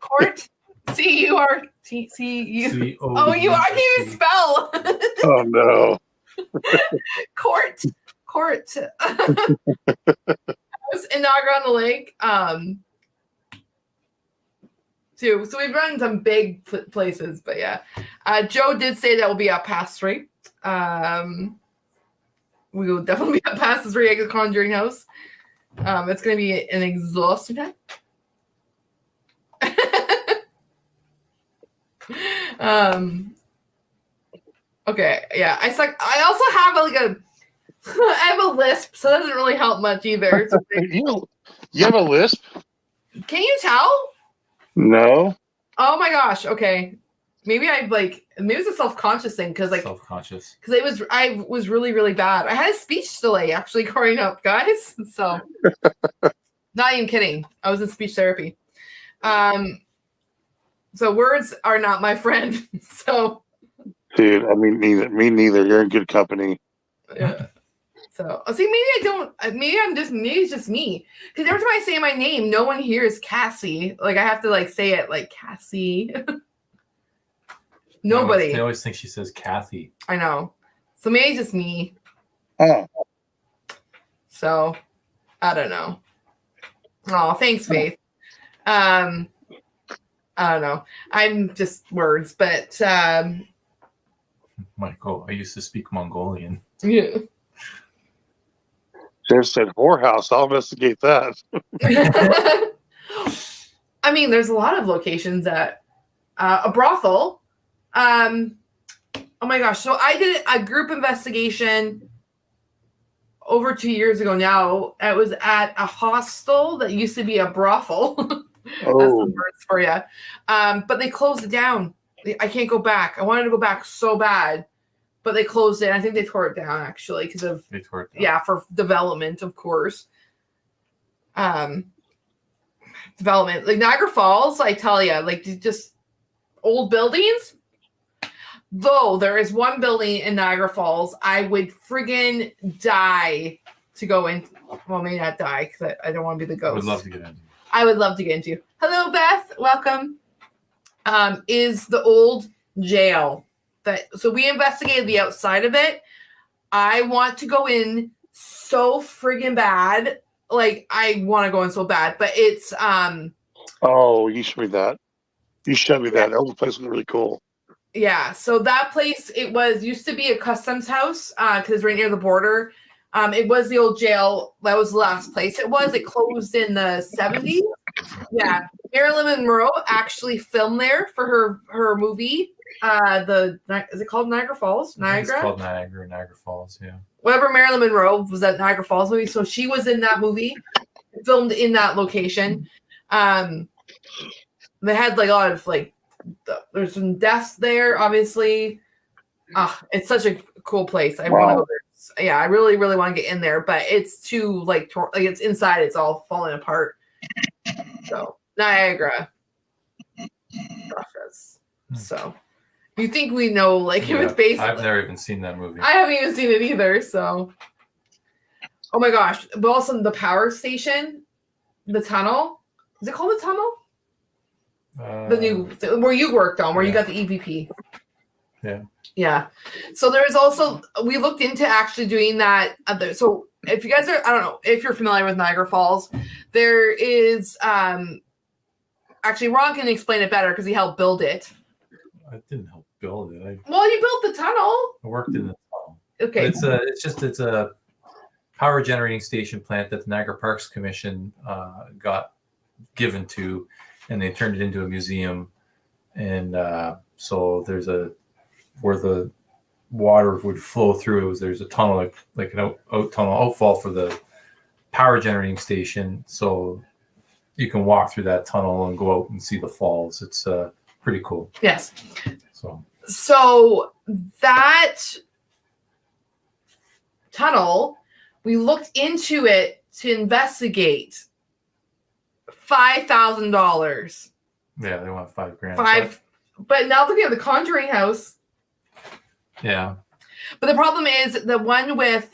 Court. C-U-R-T-C-U. Oh, you! I can't even spell. Oh no. Court. I was in Niagara on the Lake. Too. So we've run some big places, but yeah. Joe did say that will be up past 3. We will definitely be up past 3 at the Conjuring House. It's going to be an exhausting time. Okay, yeah. I also have I have a lisp, so that doesn't really help much either. So You have a lisp? Can you tell? No. Oh my gosh. Okay. Maybe maybe it's a self-conscious thing because self-conscious. Because I was really, really bad. I had a speech delay actually growing up, guys. So not even kidding. I was in speech therapy. So words are not my friend. So dude, I mean me neither. You're in good company. Yeah. So see, maybe I don't. Maybe it's just me. Because every time I say my name, no one hears Cassie. Like I have to say it like Cassie. Nobody. They always think she says Kathy. I know. So maybe it's just me. Oh. So I don't know. Oh, thanks, Faith. I don't know. I'm just words, but Michael, I used to speak Mongolian. Yeah. Sheriff said whorehouse. I'll investigate that. I mean, there's a lot of locations at a brothel. Oh my gosh. So I did a group investigation over 2 years ago now. It was at a hostel that used to be a brothel. That's some words for you. But they closed it down. I can't go back. I wanted to go back so bad, but they closed it. I think they tore it down actually because of for development, of course. Development like Niagara Falls. I tell you, like just old buildings. Though there is one building in Niagara Falls, I would friggin' die to go in. Well, maybe not die because I don't want to be the ghost. I would love to get into. Hello, Beth. Welcome. Is the old jail so we investigated the outside of it. I want to go in so friggin' bad. Like I want to go in so bad, but it's Oh, you showed me that. You showed me that. That whole place was really cool. Yeah, so that place used to be a customs house because it's right near the border. It was the old jail. That was the last place it was. It closed in the 70s. Yeah, Marilyn Monroe actually filmed there for her movie. Is it called Niagara Falls? Niagara? It's called Niagara Falls, yeah. Whatever, Marilyn Monroe was at Niagara Falls movie, so she was in that movie, filmed in that location. They had like a lot of like there's some deaths there, obviously. It's such a cool place. I want to go there. Yeah, I really, really want to get in there, but it's too like it's inside. It's all falling apart. So Niagara, Russia's. So you think we know like if it's based? I've never even seen that movie. I haven't even seen it either. So, oh my gosh! But also the power station, the tunnel. Is it called the tunnel? The new where you worked on, where you got the EVP. Yeah. So there's also we looked into actually doing that. So if you guys are, I don't know if you're familiar with Niagara Falls, there is actually Ron can explain it better because he helped build it. I didn't help build it. Well, you built the tunnel. I worked in the tunnel. Okay. But it's a power generating station plant that the Niagara Parks Commission got given to. And they turned it into a museum, and so there's where the water would flow through. There's a tunnel, like an outfall for the power generating station. So you can walk through that tunnel and go out and see the falls. It's pretty cool. Yes. So that tunnel, we looked into it to investigate. $5,000. Yeah, they want $5,000. But now looking at the Conjuring House. Yeah. But the problem is the one with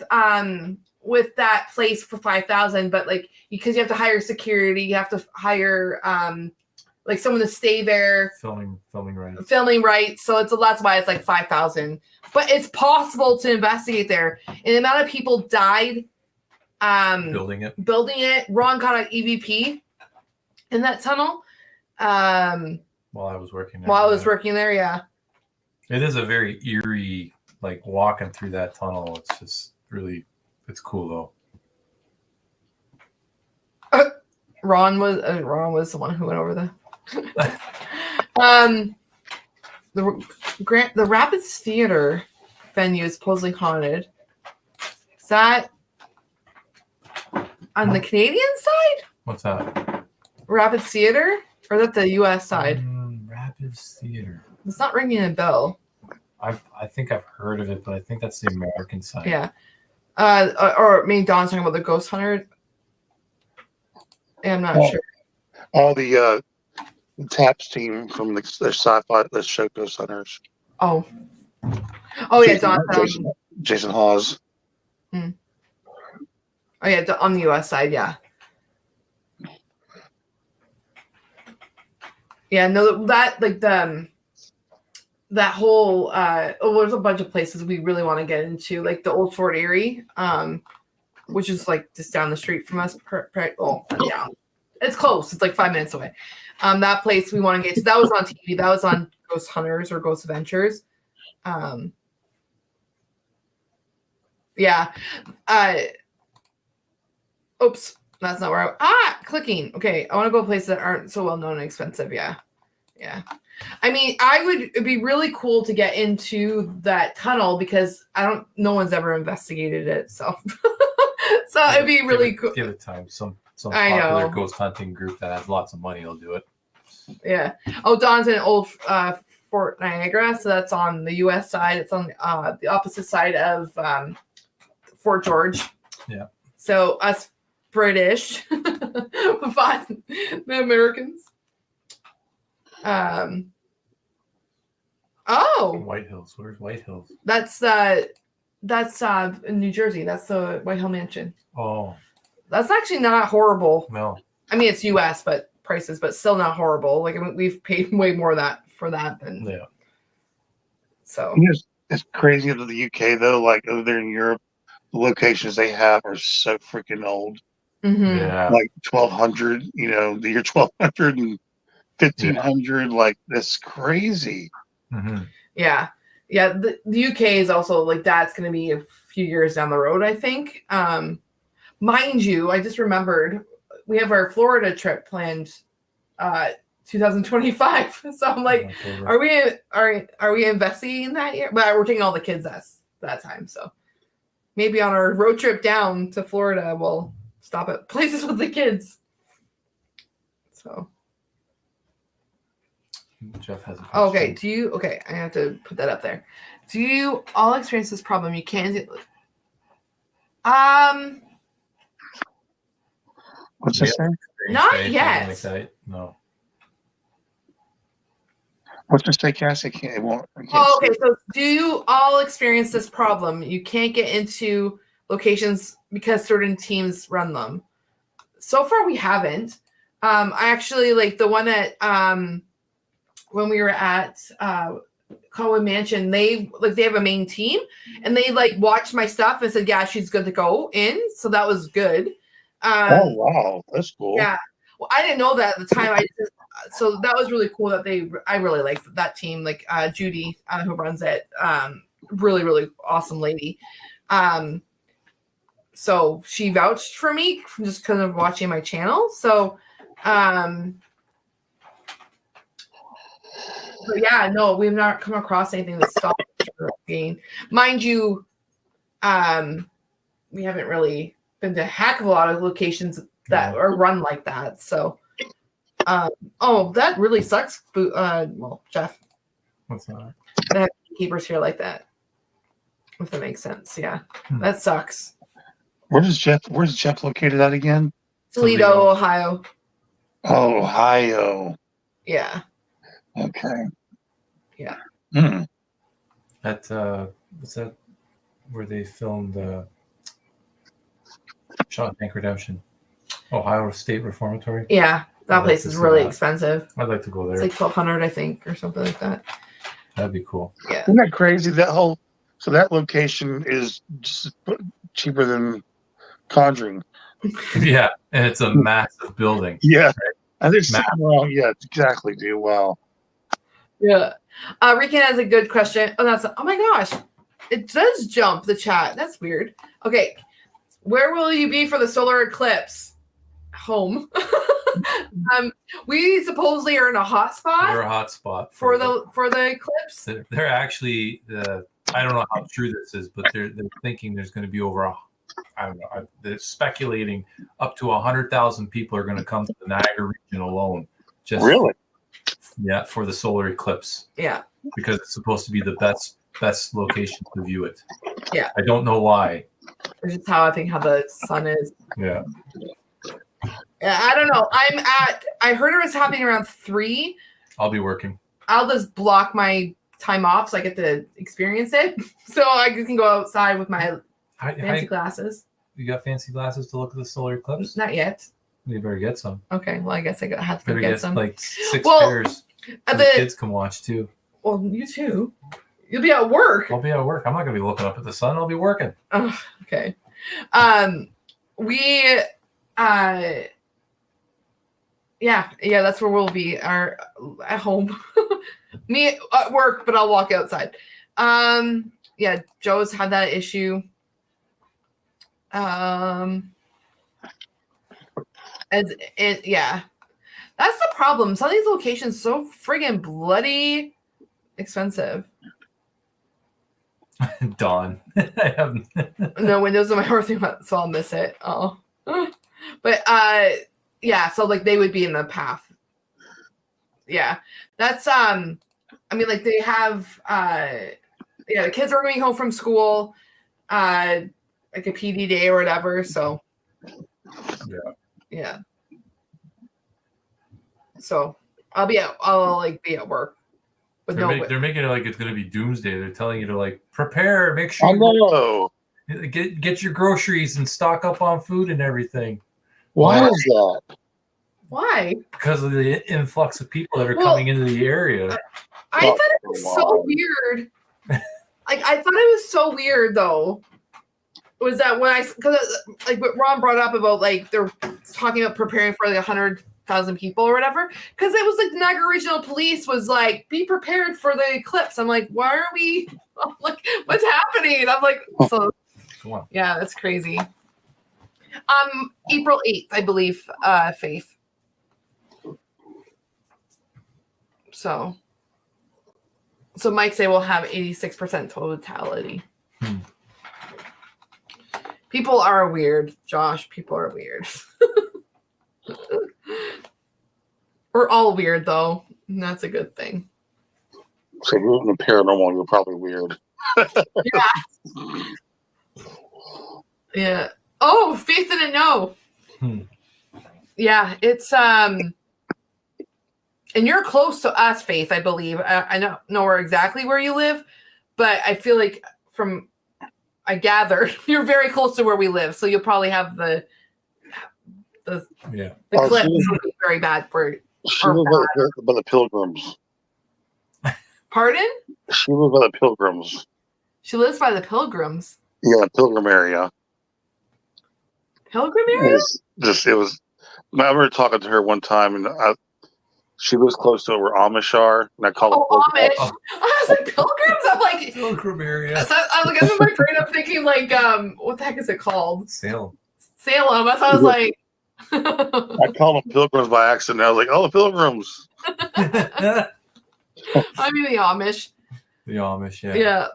that place for $5,000, but like because you have to hire security, you have to hire like someone to stay there. Filming rights. Filming rights. So that's why it's like $5,000. But it's possible to investigate there. And the amount of people died building it. Ron got an EVP. In that tunnel, while I was working there. Yeah. It is a very eerie, like walking through that tunnel. It's just really, it's cool though. Ron was the one who went over the Rapids Theater venue is supposedly haunted. Is that on the Canadian side? What's that? Rapids Theater, or is that the U.S. side? Rapids Theater. It's not ringing a bell. I think I've heard of it, but I think that's the American side. Yeah. Or maybe Don's talking about the Ghost Hunter. I'm not sure. All the TAPS team from the sci-fi the show Ghost Hunters. Oh yeah, Don. Jason Hawes. Oh yeah, on the U.S. side, yeah. Yeah, no, that like that whole there's a bunch of places we really want to get into, like the Old Fort Erie, which is like just down the street from us. Yeah, it's close. It's like 5 minutes away. That place we want to get to. That was on TV. That was on Ghost Hunters or Ghost Adventures. Yeah. Oops, that's not where clicking. Okay, I want to go places that aren't so well known and expensive. Yeah. I mean, it'd be really cool to get into that tunnel because no one's ever investigated it. So, it'd be really cool. Give it time. Some I popular know. ghost hunting group that has lots of money will do it. Yeah. Oh, Don's in old Fort Niagara, so that's on the U.S. side. It's on the opposite side of Fort George. Yeah. So us British fought the Americans. White Hills. Where's White Hills? That's in New Jersey. That's the White Hill Mansion. Oh. That's actually not horrible. No. I mean, it's U.S. but prices, but still not horrible. Like, I mean, we've paid way more for that than. Yeah. So. It's crazy that the UK though, like over there in Europe, the locations they have are so freaking old. Mm-hmm. Yeah. Like 1200, the year 1200 and 1500. Like, that's crazy. Mm-hmm. Yeah. The UK is also like that's going to be a few years down the road, I think. Mind you, I just remembered we have our Florida trip planned 2025. So I'm like, are we investing in that year? But we're taking all the kids that time. So maybe on our road trip down to Florida, we'll stop at places with the kids. So Jeff has a question. Okay, I have to put that up there. Do you all experience this problem? You can't. What's this say? Not yet. Like that? No. What's this say, Cassie? I can't okay. So do you all experience this problem? You can't get into locations because certain teams run them. So far, we haven't. I actually like the one that when we were at Conway Mansion, they have a main team and they like watched my stuff and said, yeah, she's good to go in. So that was good. Oh, wow. That's cool. Yeah. Well, I didn't know that at the time. So that was really cool that I really liked that team. Like Judy, who runs it, really, really awesome lady. So she vouched for me from just kind of watching my channel. So, but yeah, no, we've not come across anything that stopped being. Mind you, we haven't really been to a heck of a lot of locations that are run like that. So, that really sucks. Well, Jeff. What's that? They have keepers here like that. If that makes sense, yeah, that sucks. Where's Jeff located at again? Toledo, Ohio. Oh, Ohio. Yeah. Okay. Yeah. At what's that? Where they filmed Shawshank Redemption, Ohio State Reformatory. Yeah, that place is really expensive. I'd like to go there. It's like $1,200, I think, or something like that. That'd be cool. Yeah. Isn't that crazy? So that location is just cheaper than Conjuring. Yeah, and it's a massive building. Yeah, right? I think wrong. Yeah, exactly, dude. Wow. Yeah. Rican has a good question. Oh my gosh, it does jump the chat. That's weird. Okay, where will you be for the solar eclipse? Home. We supposedly are in a hot spot. We're a hot spot for the eclipse. They're actually I don't know how true this is, but they're thinking there's going to be over I don't know. They're speculating up to 100,000 people are going to come to the Niagara region alone. Just really? Yeah, for the solar eclipse. Yeah. Because it's supposed to be the best location to view it. Yeah. I don't know why. It's just how the sun is. Yeah. I don't know. I heard it was happening around 3. I'll be working. I'll just block my time off so I get to experience it. So I can go outside with my fancy glasses. You got fancy glasses to look at the solar eclipse? Not yet. You better get some. Okay, well, I guess I have to get some. Like 6 pairs. The kids can watch too. Well, you too. You'll be at work. I'll be at work. I'm not going to be looking up at the sun. I'll be working. Oh, okay. Yeah, that's where we'll be. At home. Me at work, but I'll walk outside. Joe's had that issue. As it, yeah. That's the problem. Some of these locations so friggin' bloody expensive. Dawn. I have No windows in my horse, so I'll miss it. Oh. But yeah, so like they would be in the path. Yeah. That's I mean, like they have yeah, the kids are going home from school, like a PD day or whatever. So yeah. So I'll like be at work. But they're making it like it's gonna be doomsday. They're telling you to like prepare, make sure I know. get your groceries and stock up on food and everything. Why is that? Why? Because of the influx of people that are coming into the area. I thought it was so weird. Like I thought it was so weird though. Was that when because like what Ron brought up about like they're talking about preparing for like 100,000 people or whatever, because it was like the Niagara Regional Police was like, be prepared for the eclipse. I'm like, why are we? I'm like, what's happening? I'm like, so yeah, that's crazy. April 8th, I believe, Faith. So Mike say we'll have 86% totality. People are weird, Josh. People are weird. We're all weird, though. And that's a good thing. So if you're in the paranormal, you're probably weird. Yeah. Yeah. Oh, Faith didn't know. Yeah, it's and you're close to us, Faith, I believe. I don't know exactly where you live, but I feel like I gather you're very close to where we live, so you'll probably have the clips will be very bad for. She lives by the Pilgrims. Pardon? She lives by the Pilgrims. She lives by the Pilgrims. Yeah, Pilgrim area. Pilgrim area? It was. I remember talking to her one time, and she lives close to where Amish are, and I call it Amish. I was like Pilgrims. I'm like Pilgrim area. So I was like, in my brain, I'm thinking like, what the heck is it called? Salem. That's how I was like. I called them Pilgrims by accident. I was like, oh, the Pilgrims. I mean the Amish. The Amish, yeah. Yeah.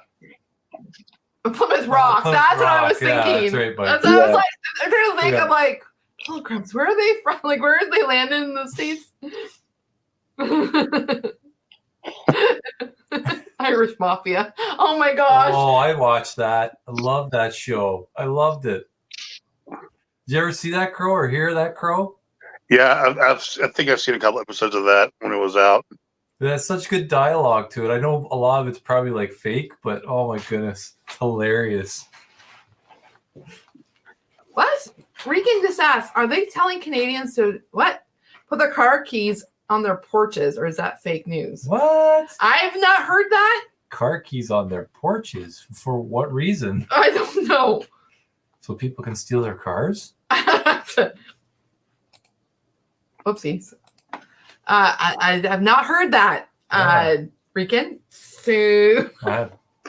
Plymouth Rock. That's what I was thinking. Yeah, that's right, buddy. That's what I was like. I'm trying to think. I'm like, Pilgrims. Where are they from? Like, where did they land in the States? Irish Mafia. Oh my gosh. Oh, I watched that. I love that show. I loved it. Did you ever see that crow or hear that crow? Yeah, I think I've seen a couple episodes of that when it was out. It has such good dialogue to it. I know a lot of it's probably like fake, but oh my goodness, it's hilarious. What? Regan just asked, are they telling Canadians to put their car keys on their porches, or is that fake news? What? I've not heard that. Car keys on their porches? For what reason? I don't know. So people can steal their cars? Whoopsies. I have not heard that. Regan. So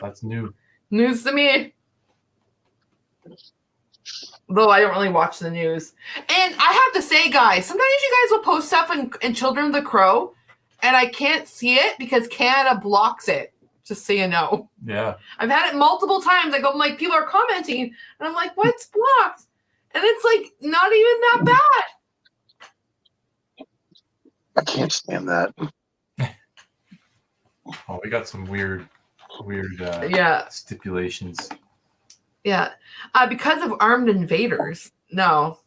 that's new. News to me. Though I don't really watch the news. And I have to say, guys, sometimes you guys will post stuff in Children of the Crow, and I can't see it because Canada blocks it. Just so you know. Yeah. I've had it multiple times. I'm like, people are commenting, and I'm like, what's blocked? And it's like not even that bad. I can't stand that. Oh, we got some weird stipulations. Yeah. Because of armed invaders. No.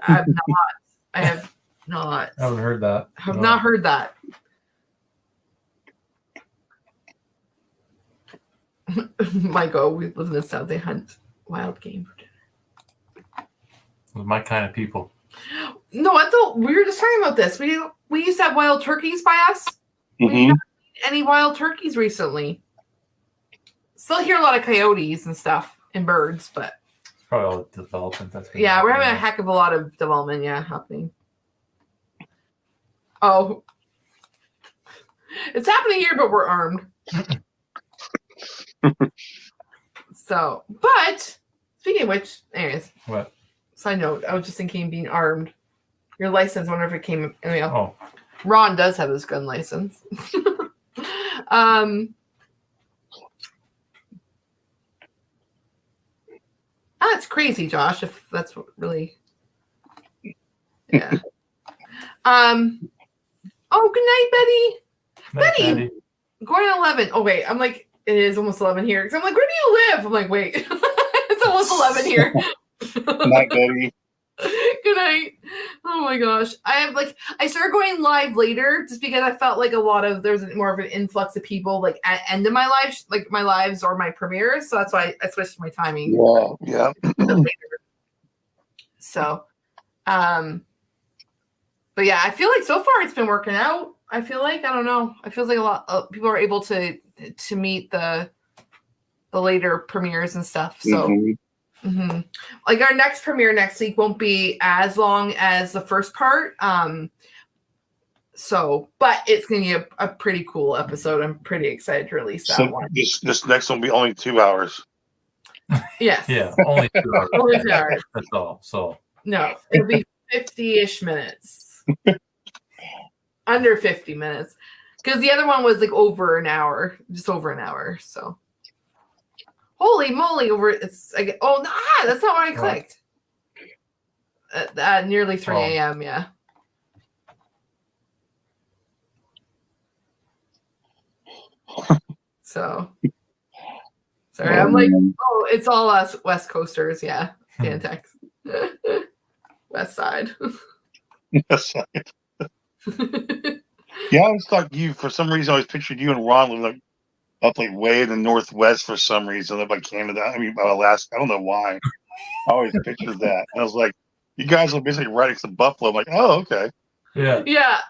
I have not. I have not. I haven't heard that. I have not heard that. Michael, we live in the South. They hunt wild game for dinner. My kind of people. No, we were just talking about this. We used to have wild turkeys by us. Mm-hmm. We haven't seen any wild turkeys recently. Still hear a lot of coyotes and stuff and birds, but it's probably all the development that's we're having a heck of a lot of development, happening. Oh, it's happening here, but we're armed. So, but speaking of which, anyways, what? Side note, I was just thinking being armed. Your license. I wonder if it came in the mail. Oh, Ron does have his gun license. That's crazy, Josh. If that's what really, yeah. Oh, good night, Betty. Betty. Going at 11. Oh wait, I'm like, it is almost 11 here. Because I'm like, where do you live? I'm like, wait, it's almost 11 here. Night, Betty. Good night. Oh my gosh. I started going live later just because I felt like there's more of an influx of people like at end of my lives, like my lives or my premieres. So that's why I switched my timing. Yeah. So, but yeah, I feel like so far it's been working out. I feel like, I don't know. I feel like a lot of people are able to meet the later premieres and stuff. So, like our next premiere next week won't be as long as the first part. So, but it's going to be a pretty cool episode. I'm pretty excited to release that one. This next one will be only 2 hours. Yes. Yeah, only 2 hours. Only 2 hours. That's all. So no, it'll be 50-ish minutes. Under 50 minutes. Because the other one was like over an hour. Just over an hour. So holy moly, that's not what I clicked. At nearly 3 a.m., yeah. So sorry, I'm like, it's all us West Coasters, yeah. Fantex. West side. Yes. Yeah, I always thought for some reason, I always pictured you and Ron living up like way in the Northwest for some reason, up like Canada. I mean, Alaska. I don't know why. I always pictured that. And I was like, you guys are basically right next to Buffalo. I'm like, oh, okay. yeah.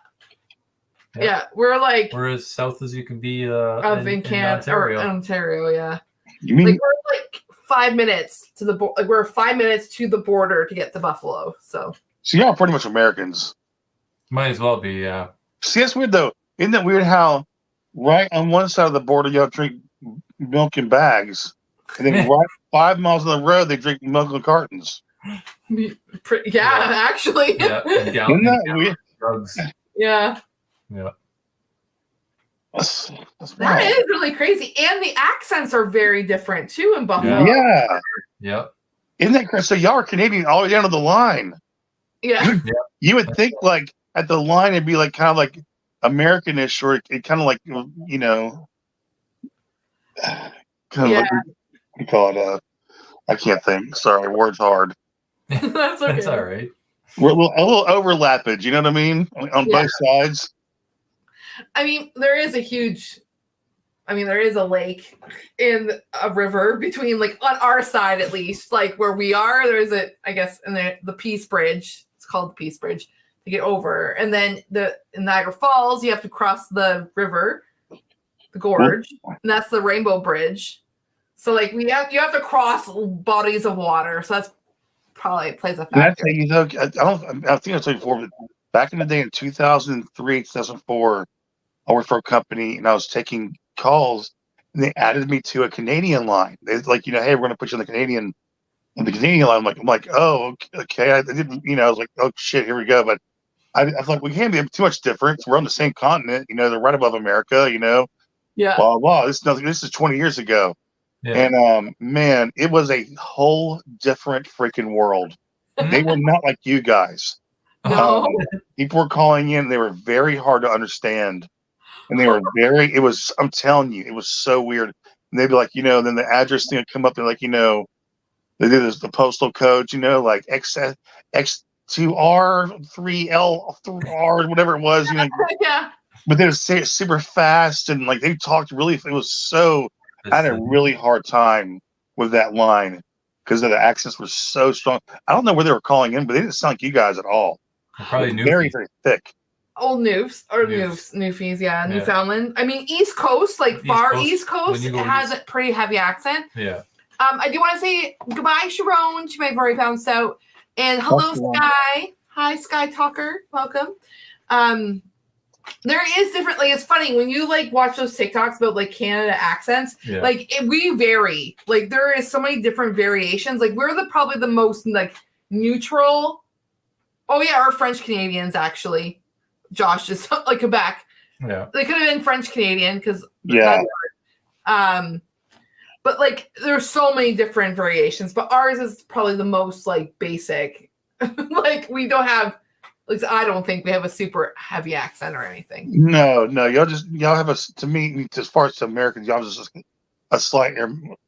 Yeah, we're as south as you can be in Ontario. Ontario, yeah. You mean we're like 5 minutes to the border. Like we're 5 minutes to the border to get to Buffalo. So y'all are pretty much Americans. Might as well be, yeah. See, that's weird though. Isn't that weird how right on one side of the border y'all drink milk in bags, and then right 5 miles on the road they drink milk in cartons? Actually. Yeah, Isn't that weird? Drugs. Yeah. Yeah. That's that is really crazy. And the accents are very different too in Buffalo. Yeah. Yep. Isn't that crazy? So y'all are Canadian all the way down to the line. Yeah. You would think like at the line it'd be like kind of like Americanish, or it kind of like, you know, kind of like, we call it I can't think. Sorry, word's hard. That's okay. That's all right. We're a little overlapped, you know what I mean? On both sides. I mean, there is a lake and a river between, like, on our side at least, like where we are, there's I guess, in the Peace Bridge. It's called the Peace Bridge to get over. And then in Niagara Falls, you have to cross the river, the gorge, and that's the Rainbow Bridge. So like you have to cross bodies of water. So that's probably plays a factor. I think I told you before, but back in the day in 2003, 2004, I worked for a company and I was taking calls, and they added me to a Canadian line. They like, hey, we're going to put you on the Canadian line. I'm like, oh, okay. I didn't, I was like, oh shit, here we go. But I was like, we can't be too much different. We're on the same continent. They're right above America. Yeah. Blah blah. This is 20 years ago. Yeah. And man, it was a whole different freaking world. They were not like you guys. No. People were calling in. They were very hard to understand. And they were I'm telling you, it was so weird. And they'd be like, then the address thing would come up and like, they did the postal codes, like X2R, 3L, whatever it was, Yeah. But they would say it super fast, and like they talked really, it was so, I had a really hard time with that line because the accents were so strong. I don't know where they were calling in, but they didn't sound like you guys at all. Probably very, very thick. Old Newfies, yeah. Newfoundland. I mean, East Coast, like East Coast has a pretty heavy accent. Yeah. I do want to say goodbye, Sharon. She may have already bounced out. And hello, Sky. Hi, Sky Talker. Welcome. There is differently. It's funny when you like watch those TikToks about like Canada accents. Yeah. Like we vary. Like there is so many different variations. Like we're probably the most like neutral Oh yeah, or French Canadians actually. Josh is like Quebec. Yeah. They could have been French Canadian because Yeah. but like there's so many different variations. But ours is probably the most like basic. Like we don't have, like I don't think we have a super heavy accent or anything. No, y'all have to me as far as Americans, y'all just a slight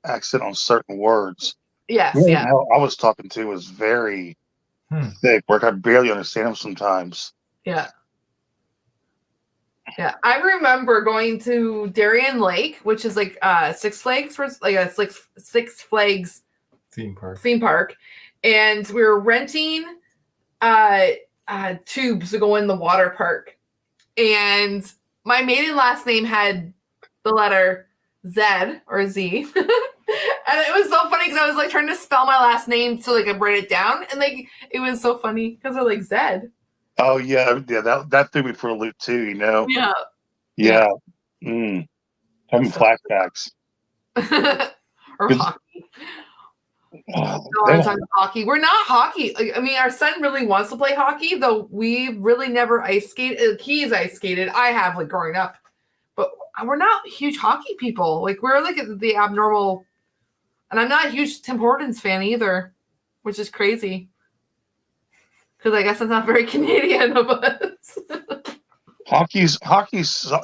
accent on certain words. Yes, Really, yeah. I was talking to was very thick, where I barely understand them sometimes. Yeah. Yeah, I remember going to Darien Lake, which is like Six Flags, like a Six Flags theme park, and we were renting tubes to go in the water park, and my maiden last name had the letter Z or Z, and it was so funny because I was like trying to spell my last name so like I write it down, and like it was so funny because they're like Z. Oh yeah, that threw me for a loop too. You know. Yeah. Having flashbacks. Or hockey. Hockey. We're not hockey. I mean, our son really wants to play hockey, though we really never ice skated. He's ice skated. I have like growing up, but we're not huge hockey people. Like we're like the abnormal, and I'm not a huge Tim Hortons fan either, which is crazy. Because I guess it's not very Canadian of us. Hockey's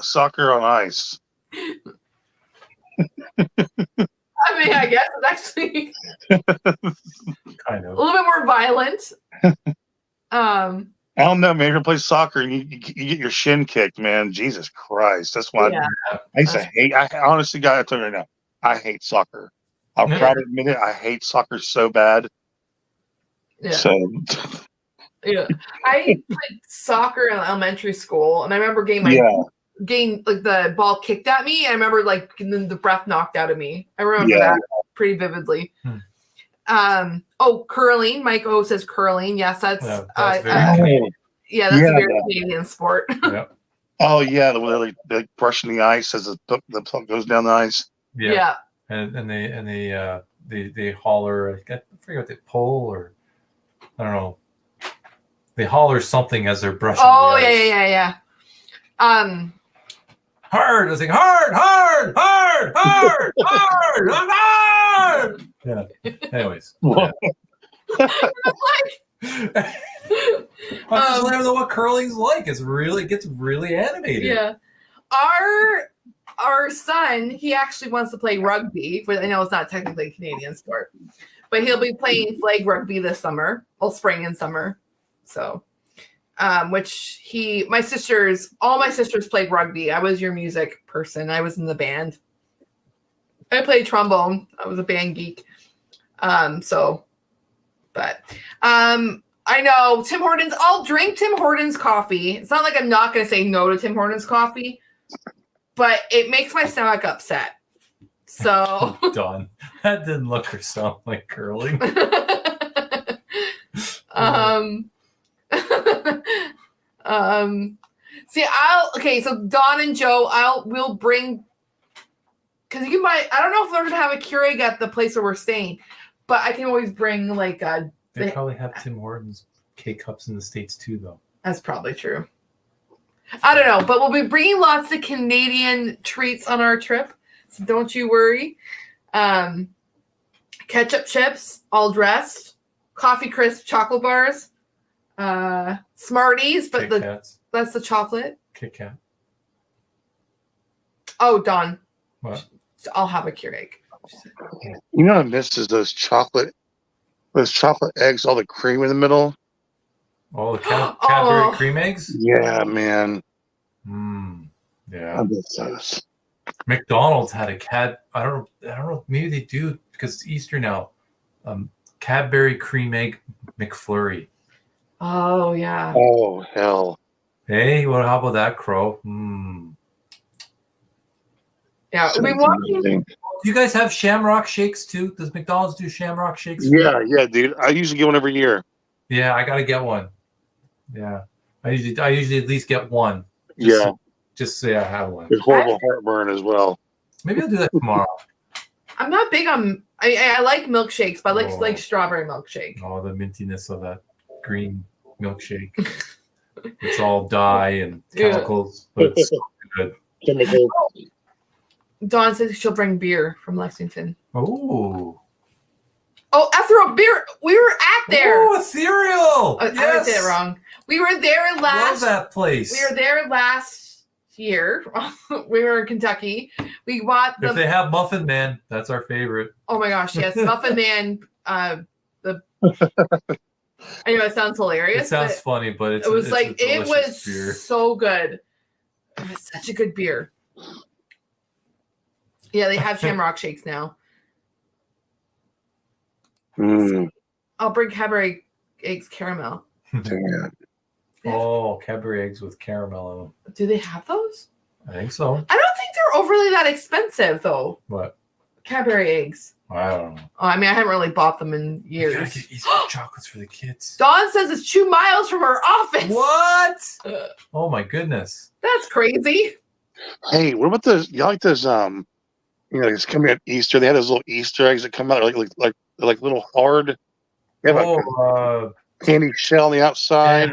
soccer on ice. I mean, I guess it's actually kind of a little bit more violent. I don't know, man. You're gonna play soccer and you get your shin kicked, man. Jesus Christ, that's why I used to hate. I honestly, gotta tell you right now, I hate soccer. I'm proud to admit it. I hate soccer so bad. Yeah. So. Yeah, I played soccer in elementary school, and I remember getting like the ball kicked at me. And I remember like the breath knocked out of me. I remember that pretty vividly. Curling. Mike O says curling. Yes, that's a very Canadian sport. Yep. Oh yeah, they're brushing the ice as the puck goes down the ice. Yeah. And they holler. I forget what they pull or I don't know. They holler something as they're brushing. Oh the ice. Yeah. Hard. I was like hard. Yeah. Anyways. Yeah. I just don't know what curling's like. It gets really animated. Yeah. Our son, he actually wants to play rugby, but I know it's not technically a Canadian sport. But he'll be playing flag rugby this summer, spring and summer. So, all my sisters played rugby. I was your music person. I was in the band. I played trombone. I was a band geek. I know Tim Hortons. I'll drink Tim Hortons coffee. It's not like I'm not going to say no to Tim Hortons coffee, but it makes my stomach upset. So, Dawn, that didn't look or sound like curling. So Dawn and Joe, we'll bring, because you can buy, I don't know if they're going to have a Keurig at the place where we're staying, but I can always bring like they probably have Tim Hortons K-Cups in the States too, though. That's probably true. I don't know, but we'll be bringing lots of Canadian treats on our trip, so don't you worry. Ketchup chips, all dressed, coffee crisp chocolate bars, Smarties, but that's the chocolate. Kit Kat. Oh, Dawn. What? I'll have a Keurig. You know what I miss is those chocolate eggs, all the cream in the middle. Oh, the Cadbury cream eggs? Yeah, man. Yeah. I miss those. McDonald's had I don't know, maybe they do because it's Easter now. Cadbury cream egg McFlurry. Oh, yeah. Oh, hell. Hey, how about that, Crow? Yeah, we walking. Do you guys have Shamrock shakes too? Does McDonald's do Shamrock shakes? Yeah, dude. I usually get one every year. Yeah, I gotta get one. Yeah, I usually at least get one. Just say I have one. It's horrible heartburn as well. Maybe I'll do that tomorrow. I'm not big on. I like milkshakes, but I like strawberry milkshake. Oh, the mintiness of that green milkshake. It's all dye and chemicals, but it's so good. Chemical. Dawn says she'll bring beer from Lexington. Oh, Afro beer. We were at there. Oh, a cereal. I Yes. did it wrong. We were there Love last. that place. We were there last year. We were in Kentucky. We bought If they have Muffin Man, that's our favorite. Oh my gosh, yes, Muffin Man. I know it sounds hilarious. It sounds funny, but it was like it was beer. so good. It was such a good beer. Yeah, they have Shamrock shakes now. I'll bring Cadbury eggs caramel. Oh, Cadbury eggs with caramel in them. Do they have those? I think so. I don't think they're overly that expensive though. What? Cadbury eggs. I don't know. Oh, I mean, I haven't really bought them in years. You gotta get Easter chocolates for the kids. Dawn says it's 2 miles from her office. What? Oh my goodness. That's crazy. Hey, what about those? You like those? It's coming at Easter. They had those little Easter eggs that come out like little hard. They have a candy shell on the outside.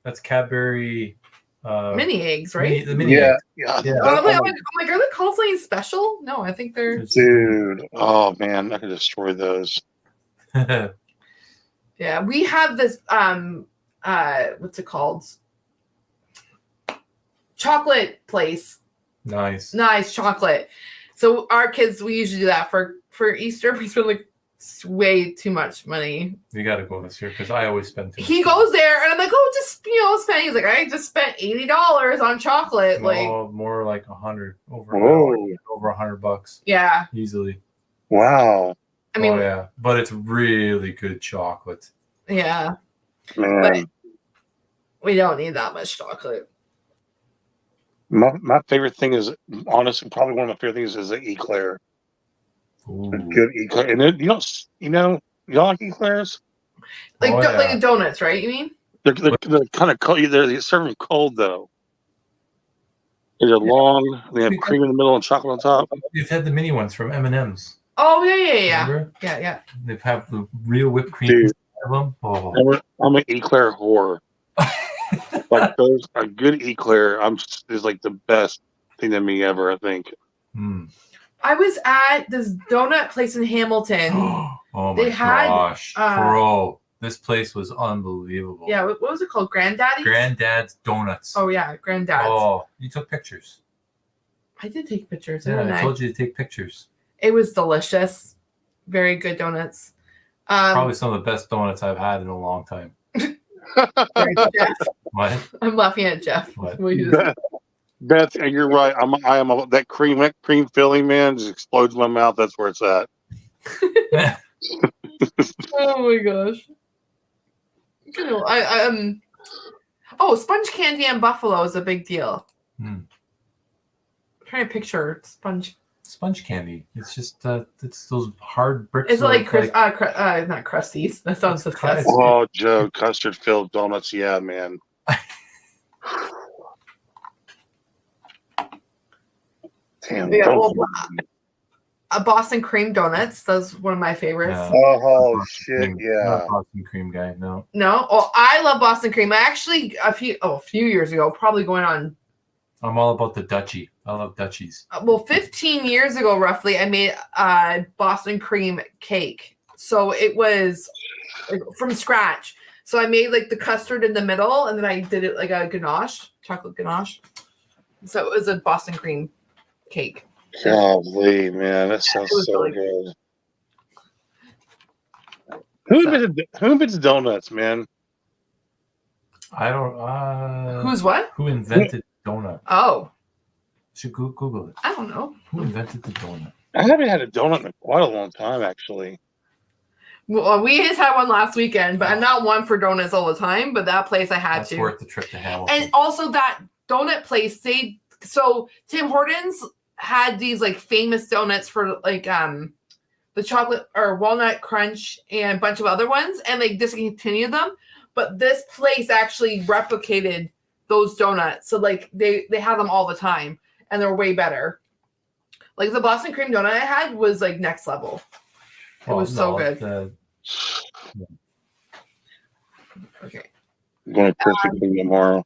That's Cadbury. Mini eggs, right? The mini Yeah. eggs. I'm like, are they called something special? No, I think they're. Dude, oh man, I could destroy those. Yeah, we have this. What's it called? Chocolate place. Nice Chocolate. So our kids, we usually do that for Easter. We spend like way too much money. You got to go this year because I always spend too much. He goes there and I'm like, oh, just spend. He's like, I just spent $80 on chocolate. More like 100 over $100. Yeah, easily. Wow. I mean, yeah, but it's really good chocolate. Yeah, man. But we don't need that much chocolate. My favorite thing is, honestly, probably one of my favorite things is the eclair. Ooh. A good eclair, and then you don't like eclairs? Like donuts, right? You mean? They're kind of cold. They're serving cold though. They're long. They have cream in the middle and chocolate on top. You've had the mini ones from M&M's. Oh yeah. Remember? Yeah. They've had the real whipped cream. Dude, of them. Oh. I'm an eclair whore. Like those, a good eclair, is like the best thing to me ever. I think. I was at this donut place in Hamilton. Oh my gosh, bro! This place was unbelievable. Yeah, what was it called? Granddad's Donuts. Oh yeah, Granddad's. Oh, you took pictures. I did take pictures. Yeah, I told you to take pictures. It was delicious. Very good donuts. Probably some of the best donuts I've had in a long time. Sorry, Jeff. What? I'm laughing at Jeff. What? Beth, you're right. I am that cream filling, man, just explodes in my mouth. That's where it's at. Oh my gosh. Sponge candy and buffalo is a big deal. I'm trying to picture sponge candy. It's just it's those hard bricks. It's like not crusties. That sounds disgusting. Oh, Joe, custard filled donuts. Yeah, man. Damn. Yeah, Boston cream donuts. That's one of my favorites. Yeah. Oh shit! Yeah. Not Boston cream guy. No. Oh, I love Boston cream. I actually a few years ago, probably going on. I'm all about the Dutchie. I love Dutchies. 15 years ago, roughly, I made a Boston cream cake. So it was from scratch. So I made like the custard in the middle, and then I did it like a ganache, chocolate ganache. So it was a Boston cream cake. Golly, man, that sounds so good. Who invented donuts, man? I don't. Who's what? Who invented donut? Oh, Should Google it. I don't know. Who invented the donut? I haven't had a donut in quite a long time, actually. Well, we just had one last weekend, but I'm not one for donuts all the time. But that place I had That's to. worth the trip to Hamilton. And also that donut place, so Tim Hortons had these like famous donuts for like the chocolate or walnut crunch and a bunch of other ones, and they discontinued them. But this place actually replicated those donuts, so like they have them all the time, and they're way better. Like the Boston cream donut I had was like next level. It was so good. Okay. I'm going to Krispy Kreme tomorrow.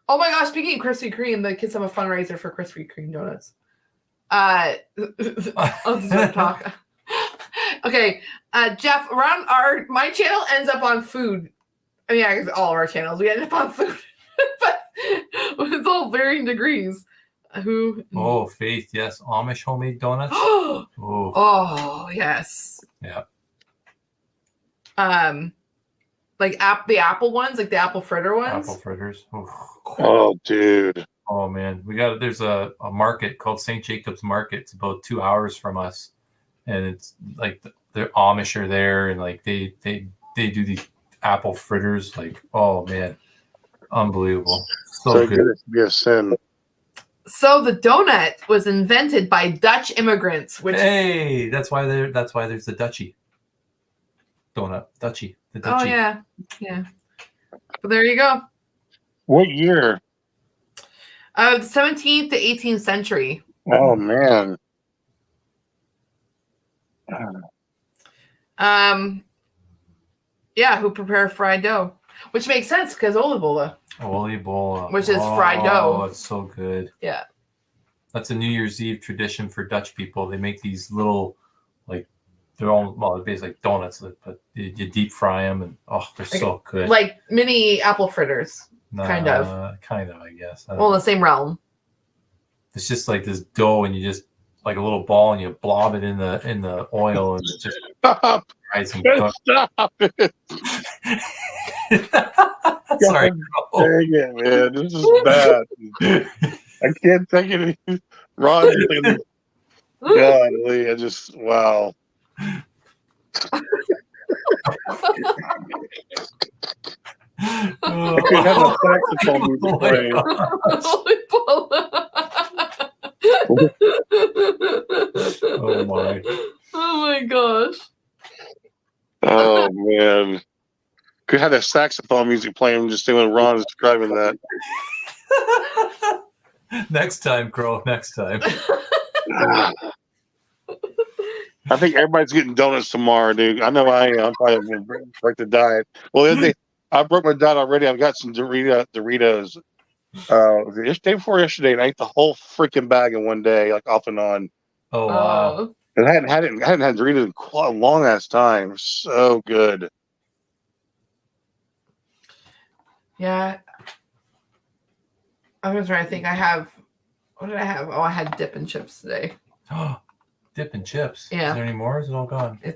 Oh my gosh! Speaking of Krispy Kreme, the kids have a fundraiser for Krispy Kreme donuts. I'll just talk. Okay, Jeff. Around my channel ends up on food. I mean, I guess all of our channels we end up on food, but it's all varying degrees. Oh, Faith, yes, Amish homemade donuts. Oh, yes. Yeah. Like the apple ones, like the apple fritter ones. Apple fritters. Oh, dude. Oh man, there's a market called St. Jacob's Market. It's about 2 hours from us, and it's like the Amish are there, and like they do these apple fritters. Like, oh man, unbelievable. So good. It's be a sin. So the donut was invented by Dutch immigrants. Which that's why there's the Dutchie donut. Dutchie. The Dutchie. Oh yeah. But there you go. What year? 17th to 18th century. Oh man. Yeah, who prepare fried dough, which makes sense because olibola. Which is fried dough. Oh, it's so good. Yeah. That's a New Year's Eve tradition for Dutch people. They make these little, like, they're basically like donuts, but you deep fry them, and they're so good. Like mini apple fritters, kind of, I guess. Well, in the same realm. It's just like this dough, and you just like a little ball, and you blob it in the oil, and it just Stop! fries and cooks. Stop it! Sorry. Dang it, man. This is bad. I can't take it. Ron, godly. I just, wow. I could have a saxophone music playing. Oh my. Oh my gosh. Oh man. Could have that saxophone music playing just doing Ron is describing that. Next time, Crow. Next time. I think everybody's getting donuts tomorrow, dude. I know I am. I'm probably going to break the diet. Well, the other day, I broke my diet already. I've got some Doritos. The day before yesterday, and I ate the whole freaking bag in one day, like off and on. Oh wow! And I hadn't had Doritos in quite a long ass time. So good. Yeah. I was trying to think. What did I have? Oh, I had dip and chips today. Dip and chips. Yeah. Is there any more? Is it all gone? I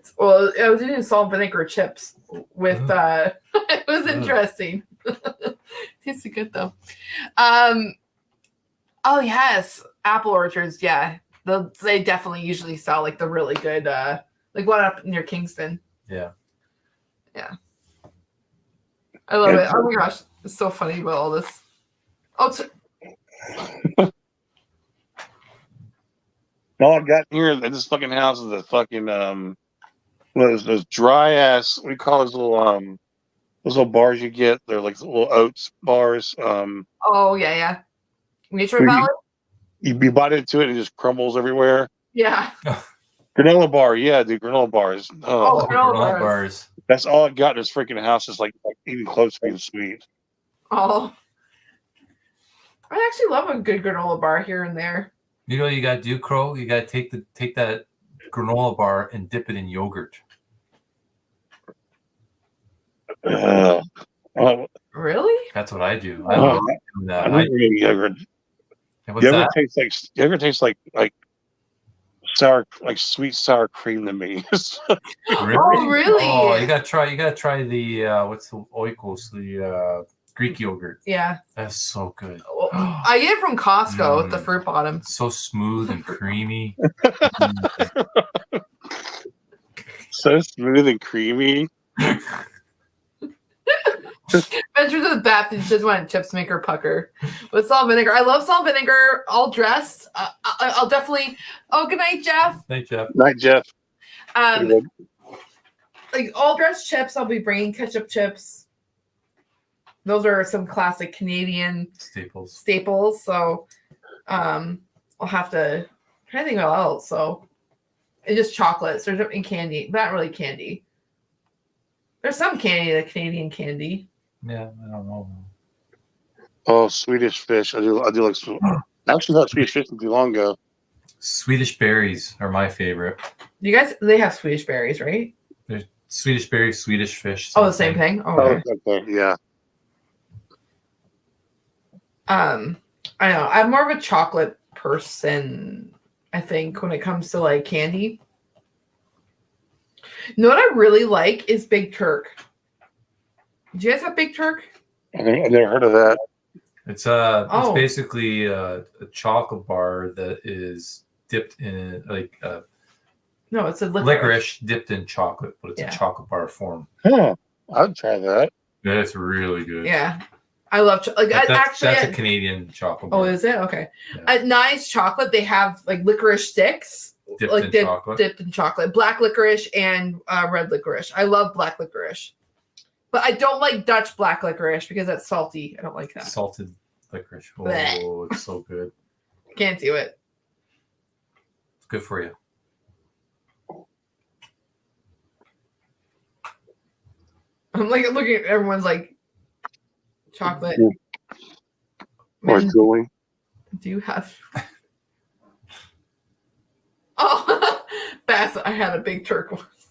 was eating salt and vinegar chips with it was interesting. Tasted good though. Oh yes, apple orchards. Yeah, they definitely usually sell like the really good, like one up near Kingston. Yeah. I love it. Oh my gosh, it's so funny about all this. All I've got here in this fucking house is a fucking those dry ass. What do you call those little bars you get? They're like little oats bars. Oh yeah. Nature Valley. You bite into it and it just crumbles everywhere. Yeah. Granola bar, yeah, dude, granola bars. Oh, granola bars. That's all I got in this freaking house. Is like even close to being sweet. Oh, I actually love a good granola bar here and there. You know what you gotta do, Crow? You gotta take that granola bar and dip it in yogurt. Really? That's what I do. I don't do that. I don't really yogurt. Yogurt tastes like sour, like sweet sour cream to me. Really? Oh, really? Oh, you gotta try the what's the oikos, the Greek yogurt. Yeah, that's so good. I get it from Costco with the fruit bottom. So smooth and creamy. So smooth and creamy. Adventures of the Baptist just went chips maker pucker with salt and vinegar. I love salt and vinegar. All dressed. I'll definitely. Oh, good night, Jeff. Night, Jeff. Night, Jeff. Like all dressed chips, I'll be bringing ketchup chips. Those are some classic Canadian staples. So, I'll have to try to think about else. So, and just chocolates. There's and candy, not really candy. There's some candy, like Canadian candy. Yeah, I don't know. Oh, Swedish fish. I do like. I actually had Swedish fish not too long ago. Swedish berries are my favorite. You guys, they have Swedish berries, right? There's Swedish berries, Swedish fish. Oh, the same thing. Oh, okay. Okay, yeah. I know. I'm more of a chocolate person, I think, when it comes to like candy. You know what I really like is Big Turk. Do you guys have Big Turk? I never heard of that. It's basically a chocolate bar that is dipped in No, it's a licorice dipped in chocolate, but it's a chocolate bar form. Huh. I'd try that. Yeah, it's really good. Yeah. I love that's a Canadian chocolate bar. Oh, is it? Okay. Yeah. At Nice Chocolate, they have like licorice sticks. Dipped in chocolate. Black licorice and red licorice. I love black licorice. But I don't like Dutch black licorice because that's salty. I don't like that. Salted licorice. Oh, Blech. It's so good. Can't do it. It's good for you. I'm like looking at everyone's like chocolate. Or Julie. Do you have? Oh, Bass! I had a Big Turk once.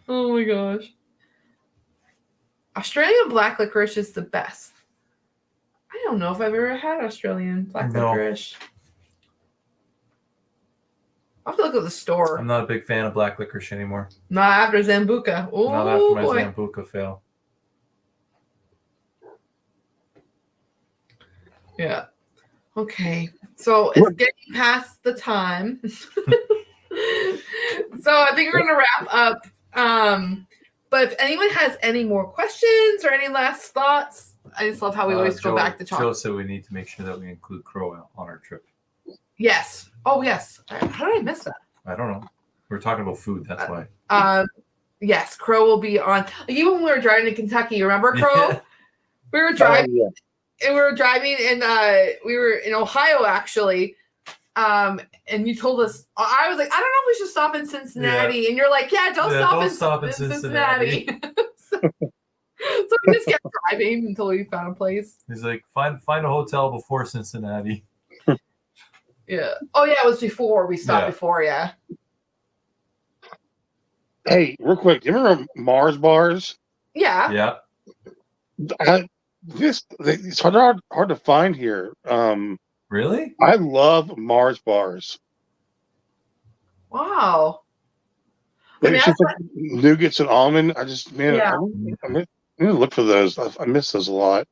Oh my gosh. Australian black licorice is the best. I don't know if I've ever had Australian black licorice. I'll have to look at the store. I'm not a big fan of black licorice anymore. Not after Zambuca. Oh, not after my boy. Zambuca fail. Yeah. Okay. So it's getting past the time. So I think we're going to wrap up. But if anyone has any more questions or any last thoughts, I just love how we always go back to chocolate. Joe said we need to make sure that we include crow on our trip. Yes. Oh, yes. How did I miss that? I don't know. We're talking about food. That's why. Yes. Crow will be on. Even when we were driving to Kentucky, remember Crow? Yeah. We were driving. Yeah. And we were driving, and we were in Ohio, actually. And you told us, I was like, I don't know if we should stop in Cincinnati. Yeah. And you're like, yeah, don't stop in Cincinnati. So we just kept driving until we found a place. He's like, find a hotel before Cincinnati. Yeah. Oh, yeah, it was before. We stopped before, yeah. Hey, real quick, do you remember Mars bars? Yeah. Yeah. It's hard to find here. Really? I love Mars bars. Wow. It's just like nougats and almond. I need to look for those. I miss those a lot.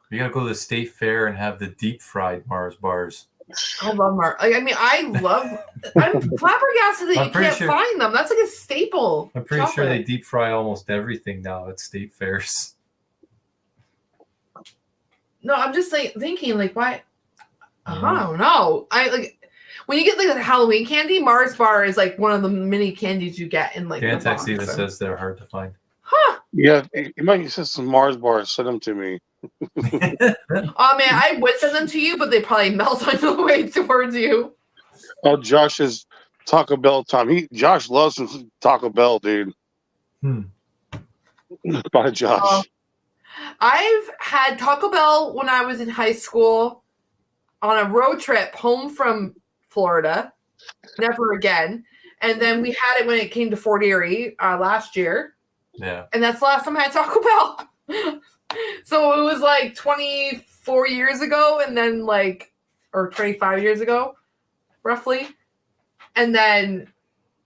You gotta go to the state fair and have the deep fried Mars bars. I love Mars. I'm flabbergasted that you can't find them. That's like a staple. I'm pretty sure they deep fry almost everything now at state fairs. No, I'm just thinking why? I don't know. When you get the Halloween candy, Mars bar is one of the mini candies you get in Dantex even says they're hard to find. Huh? Yeah, you might send some Mars bars. Send them to me. Oh man, I would send them to you, but they probably melt on the way towards you. Oh, Josh is Taco Bell time. Josh loves some Taco Bell, dude. Bye, Josh. I've had Taco Bell when I was in high school on a road trip home from Florida. Never again. And then we had it when it came to Fort Erie last year. Yeah. And that's the last time I had Taco Bell. So it was 24 years ago and then or 25 years ago, roughly. And then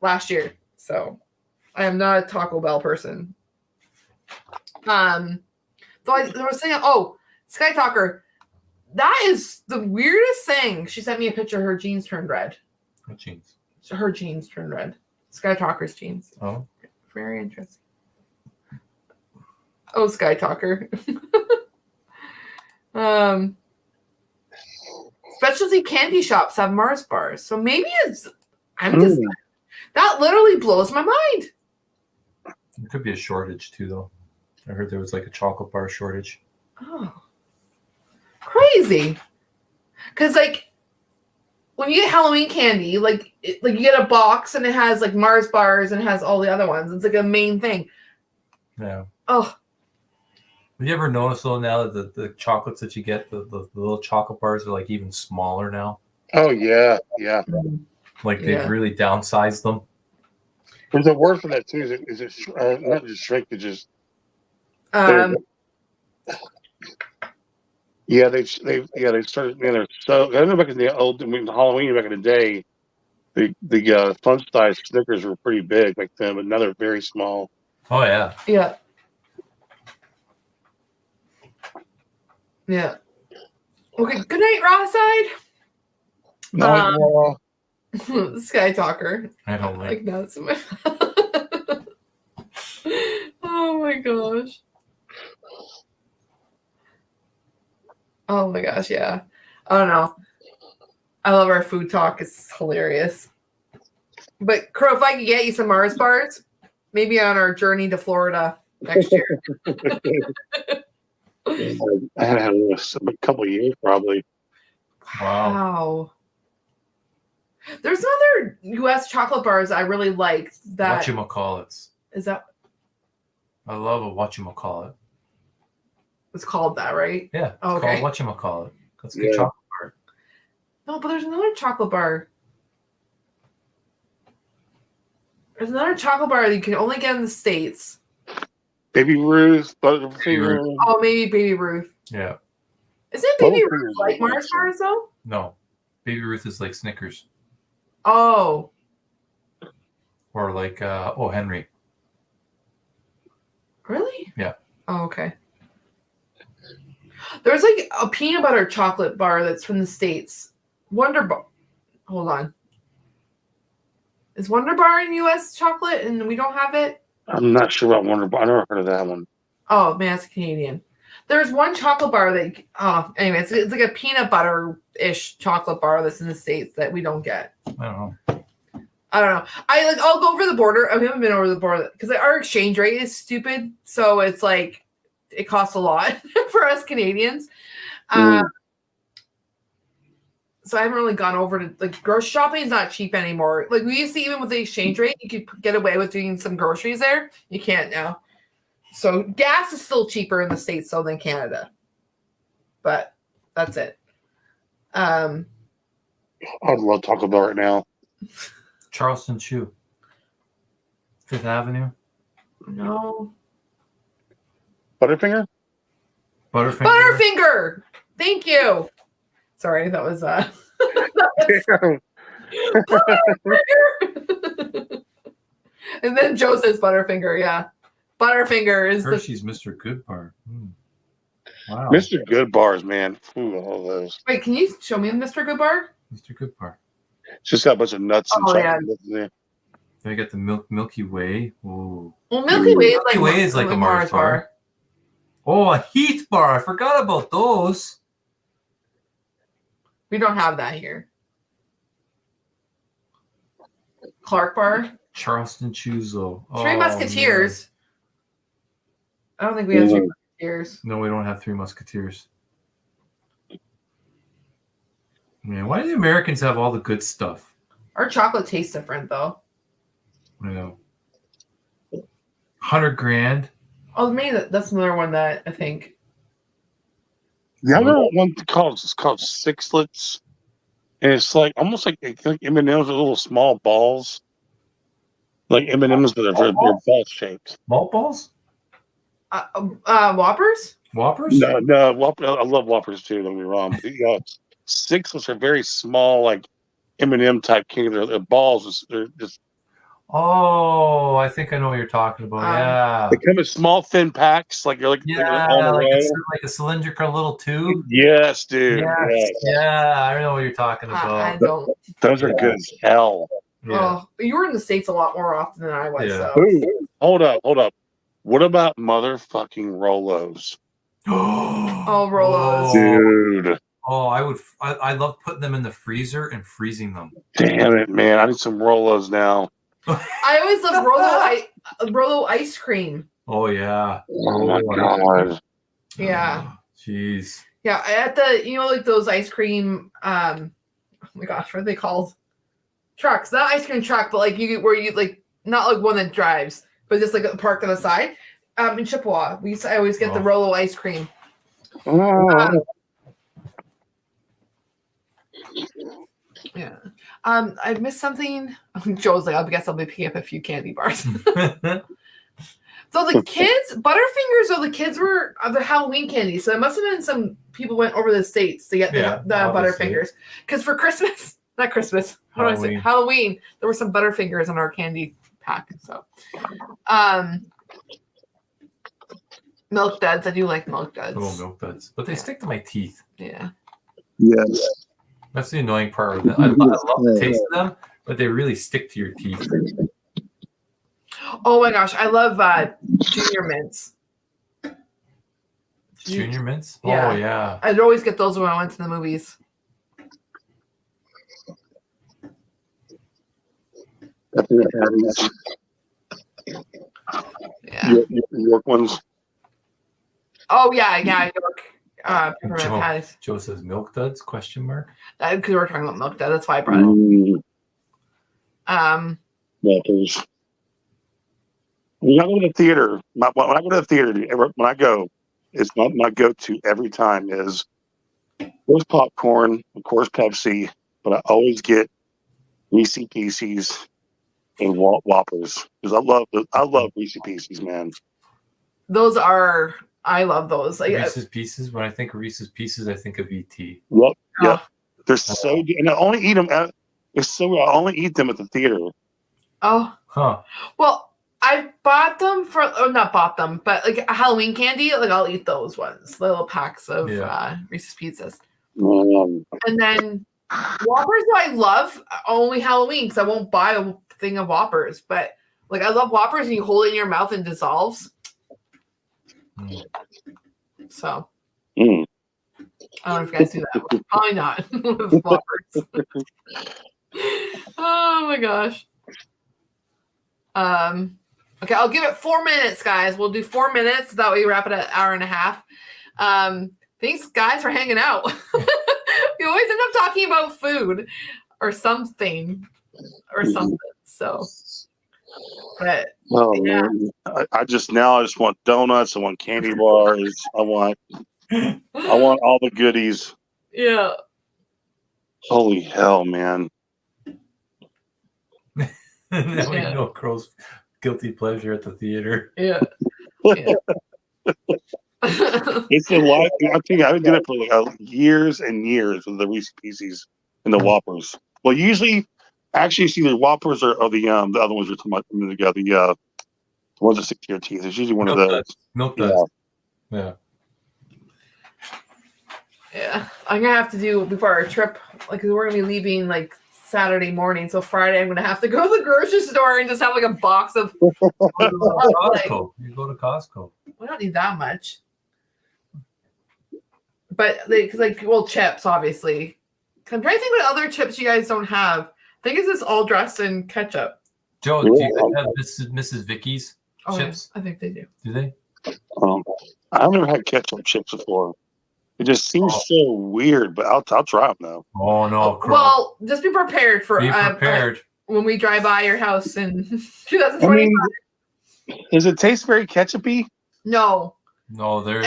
last year. So I am not a Taco Bell person. So I was saying, Sky Talker, that is the weirdest thing. She sent me a picture of her jeans turned red. What jeans? Her jeans turned red. Sky Talker's jeans. Oh. Very interesting. Oh, Sky Talker. Specialty candy shops have Mars bars. So maybe that literally blows my mind. It could be a shortage too, though. I heard there was a chocolate bar shortage. Oh. Crazy. Because when you get Halloween candy, like you get a box and it has like Mars bars and it has all the other ones. It's like a main thing. Yeah. Oh. Have you ever noticed though now that the chocolates that you get, the little chocolate bars are like even smaller now? Oh yeah. Like they've really downsized them. There's a word for that too. Is it not just shrink? It just they started. Man, they're so. I know back in the Halloween back in the day, the fun size Snickers were pretty big back then, but now they're very small. Oh yeah. Yeah. Yeah. Okay. Good night, Rawside. Sky Talker. I don't like nuts in my Oh my gosh. Oh my gosh, yeah. I don't know. I love our food talk. It's hilarious. But Crow, if I could get you some Mars bars, maybe on our journey to Florida next year. I had had this a couple of years probably. Wow. There's other U.S. chocolate bars I really like. That whatchamacallits. Is that? I love a whatchamacallit. It's called that, right? Yeah. It's called whatchamacallit. That's a good chocolate bar. No, but there's another chocolate bar. There's another chocolate bar that you can only get in the States. Baby Ruth, Butterfinger. Oh, maybe Baby Ruth. Yeah. Isn't Baby Ruth like Mars bars though? No. Baby Ruth is like Snickers. Oh. Or like O. Henry. Really? Yeah. Oh, okay. There's like a peanut butter chocolate bar that's from the States. Wonder Bar. Hold on. Is Wonder Bar in U.S. chocolate and we don't have it? I'm not sure about Wonder Bar. I never heard of that one. Oh, man, it's Canadian. There's one chocolate bar that, anyway, it's like a peanut butter-ish chocolate bar that's in the States that we don't get. I don't know. I'll go over the border. I haven't been over the border because our exchange rate is stupid. So it's like, it costs a lot for us Canadians. So I haven't really gone over to, like, grocery shopping is not cheap anymore. Like, we used to, even with the exchange rate, you could get away with doing some groceries there. You can't now. So gas is still cheaper in the States though than Canada. But that's it. I'd love Taco Bell right now. Charleston Chew. Fifth Avenue. No. Butterfinger? Butterfinger! Thank you. Sorry, that was Butterfinger. And then Joe says Butterfinger, yeah. Butterfinger is Hershey's Mr. Goodbar. Wow. Mr. Goodbars, man. Ooh, all those. Wait, can you show me Mr. Goodbar? Mr. Goodbar. It's just got a bunch of nuts and chocolate in there. Then I got the Milky Way. Ooh. Well, Milky Way is like a Mars bar. Oh, a Heath bar. I forgot about those. We don't have that here. Clark bar. Charleston Chuzo. Three Musketeers. Man. I don't think we have Three Musketeers. No, we don't have Three Musketeers. Man, why do the Americans have all the good stuff? Our chocolate tastes different, though. I know. 100 grand. Oh, maybe that's another one that I think. The other one called Sixlets, and it's like almost like M&Ms with little small balls, like M&Ms that are ball shaped. Malt balls? Whoppers? Whoppers? No, Whopper. I love Whoppers too. Don't get me wrong. But, Sixlets are very small, like M&M type candy. They're balls. They're just. Oh, I think I know what you're talking about. Yeah, they come in small, thin packs. Like you're like like a cylindrical little tube. Yes, dude. Yes. Yeah, I know what you're talking about. I don't. Those are good as hell. Yeah. Oh, you were in the States a lot more often than I was. Yeah. So. Ooh, hold up. What about motherfucking Rolos? Oh, Rolos, dude. Oh, I love putting them in the freezer and freezing them. Damn it, man! I need some Rolos now. I always love Rolo ice cream. Oh yeah. Oh my god. Yeah. Jeez. Yeah, at the like those ice cream oh my gosh, what are they called? Trucks, not ice cream truck, but like where you like not like one that drives, but just like a park on the side. In Chippewa, I always get the Rolo ice cream. Yeah. I missed something. Joe's like, I guess I'll be picking up a few candy bars. So the kids, Butterfingers, the kids were the Halloween candy. So it must have been some people went over the States to get the Butterfingers. Because for Christmas, not Christmas, how do I say? Halloween, there were some Butterfingers in our candy pack. So, Milk Duds. I do like Milk Duds. Oh, Milk Duds. But they stick to my teeth. Yeah. Yes. That's the annoying part of them. I love the taste of them, but they really stick to your teeth. Oh my gosh, I love Junior Mints. Junior Mints? Yeah. Oh, yeah. I'd always get those when I went to the movies. Yeah. York ones. Oh, yeah, York. Joe says Milk Duds, question mark. Because we're talking about Milk Duds. That's why I brought it up. Walkers. When I go to the theater, when I go, it's my go-to every time is, of course, popcorn, of course, Pepsi, but I always get Reese's Pieces and Whoppers because I love Reese's Pieces, man. I love those. Like, Reese's Pieces. When I think of Reese's Pieces, I think of ET. Yep. They're so good, and I only eat them. I only eat them at the theater. Oh. Huh. Well, I bought them not bought them, but like a Halloween candy, like I'll eat those ones, little packs of Reese's Pieces. And then Whoppers, I love only Halloween because I won't buy a thing of Whoppers. But like I love Whoppers, and you hold it in your mouth and dissolves. So I don't know if you guys do that. Probably not with Whoppers. Oh my gosh. Okay, I'll give it 4 minutes, guys. We'll do 4 minutes. That way we wrap it at an hour and a half. Thanks, guys, for hanging out. We always end up talking about food or something. So, but man, I just want donuts. I want candy bars. I want all the goodies. Yeah. Holy hell, man. Now we know Crow's guilty pleasure at the theater. Yeah. It's a life. I think I've been doing it for like years and years with the Reese's Pieces and the Whoppers. Well, usually, actually, it's either Whoppers or the other ones we're talking about a minute ago. The ones that stick to your teeth. It's usually one of those. Milk Duds. Yeah. Yeah. I'm gonna have to do before our trip, like, cause we're gonna be leaving like Saturday morning. So Friday, I'm gonna have to go to the grocery store and just have like a box of. Costco. You go to Costco. We don't need that much. But chips, obviously. I'm trying to think what other chips you guys don't have. I think it's just all dressed in ketchup. Joe, do you have Mrs. Vicky's chips? Yeah, I think they do. Do they? I've never had ketchup chips before. It just seems so weird, but I'll try them though. Oh no! Crow. Well, just be prepared for. Be prepared when we drive by your house in 2025. Does it taste very ketchupy? No. No, there's.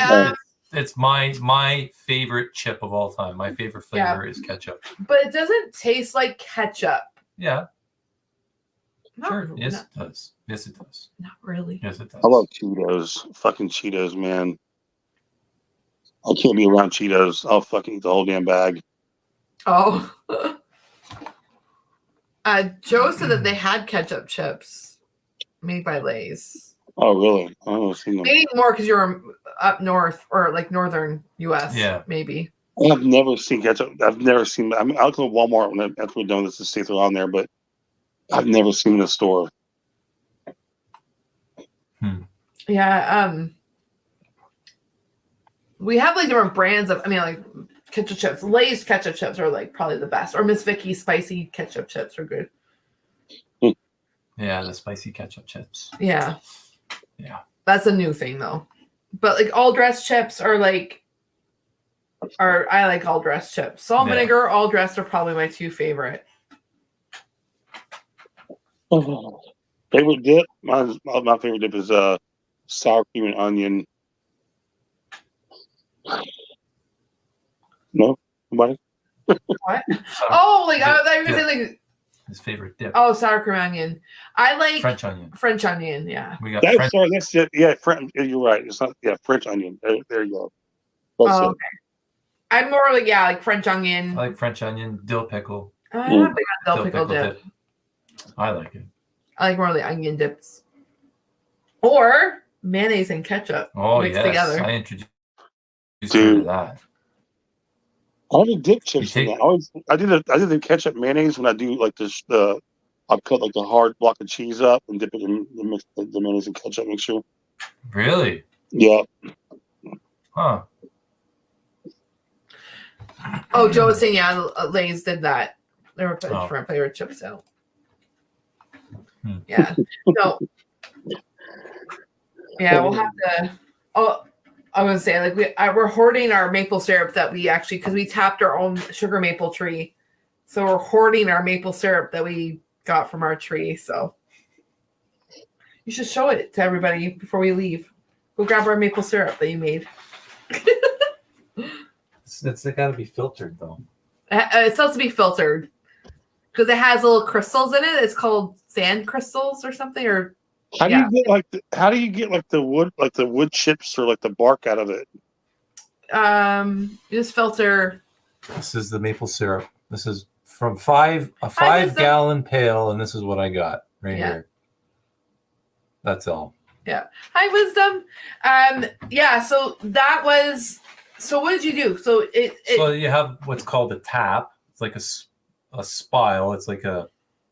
It's my favorite chip of all time. My favorite flavor is ketchup. But it doesn't taste like ketchup. Yeah. Sure. Yes, it does. Yes, it does. Not really. Yes, it does. I love Cheetos. Fucking Cheetos, man. I can't be around Cheetos. I'll fucking eat the whole damn bag. Oh. Joe said that they had ketchup chips made by Lay's. Oh, really? I don't see them. Maybe more because you're up north or like northern U.S. Yeah. Maybe. I've never seen ketchup. I've never seen. I mean, I'll go to Walmart when after we're done with this to see if they're on there, but I've never seen them in a store. Yeah. We have like different brands of. I mean, like ketchup chips. Lay's ketchup chips are like probably the best. Or Miss Vicky's spicy ketchup chips are good. Yeah, the spicy ketchup chips. Yeah. Yeah. That's a new thing though. But like all dressed chips are like I like all dressed chips. Salt and Yeah. vinegar, all dressed are probably my two favorite. Favorite dip? My favorite dip is sour cream and onion. No, nobody. What? Oh, like I was gonna say like his favorite dip. oh, sour cream onion. I like French onion. French onion, yeah. We got That's French. sorry. That's it. Yeah, French. You're right. It's not. Yeah, French onion. There you go. That's Oh, it. okay. I'm more like French onion. I like French onion, dill pickle. I'm not big on dill pickle dip. I like it. I like more of the onion dips. Or mayonnaise and ketchup mixed together. I introduced you to that. I like dip chips in that. I did the ketchup mayonnaise when I do like this. I'll cut like the hard block of cheese up and dip it in the mayonnaise and ketchup mixture. Really? Yeah. Huh. Oh, Joe was saying, yeah, Lay's did that. They were putting different flavored chips out. Yeah. No. Yeah, we'll have to. Oh, I was gonna say like we're hoarding our maple syrup that we actually because we tapped our own sugar maple tree, so we're hoarding our maple syrup that we got from our tree. So you should show it to everybody before we leave. Go grab our maple syrup that you made. It's got to be filtered though. It's supposed to be filtered because it has little crystals in it. It's called sand crystals or something. Or how do you get the wood chips or like the bark out of it? You just filter. This is the maple syrup. This is from a 5-gallon pail, and this is what I got right here. That's all. Yeah. Hi, Wisdom. Yeah. So that was. So what did you do? So so you have what's called a tap. It's like a spile. It's like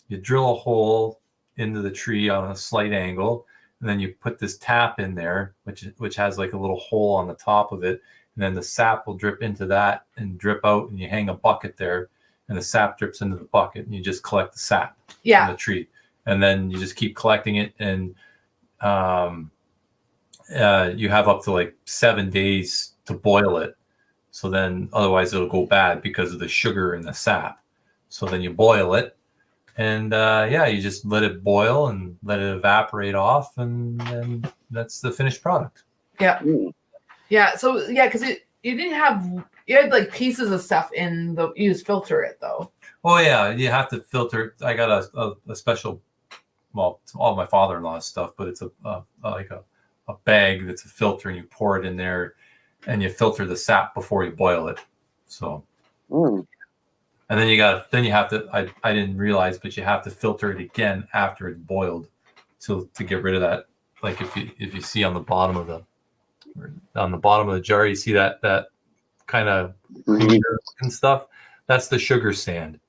you drill a hole into the tree on a slight angle, and then you put this tap in there, which has like a little hole on the top of it, and then the sap will drip into that and drip out, and you hang a bucket there, and the sap drips into the bucket, and you just collect the sap from the tree, and then you just keep collecting it, and you have up to like 7 days to boil it. So then otherwise it'll go bad because of the sugar in the sap. So then you boil it, and you just let it boil and let it evaporate off, and then that's the finished product. Yeah. Yeah. So because you had like pieces of stuff in you just filter it though. Oh yeah, you have to filter. I got a special, well, it's all my father-in-law's stuff, but it's like a bag that's a filter, and you pour it in there, and you filter the sap before you boil it. So, and then you have to. I didn't realize, but you have to filter it again after it's boiled, to get rid of that. Like if you see on the bottom of the jar, you see that kind of and stuff. That's the sugar sand.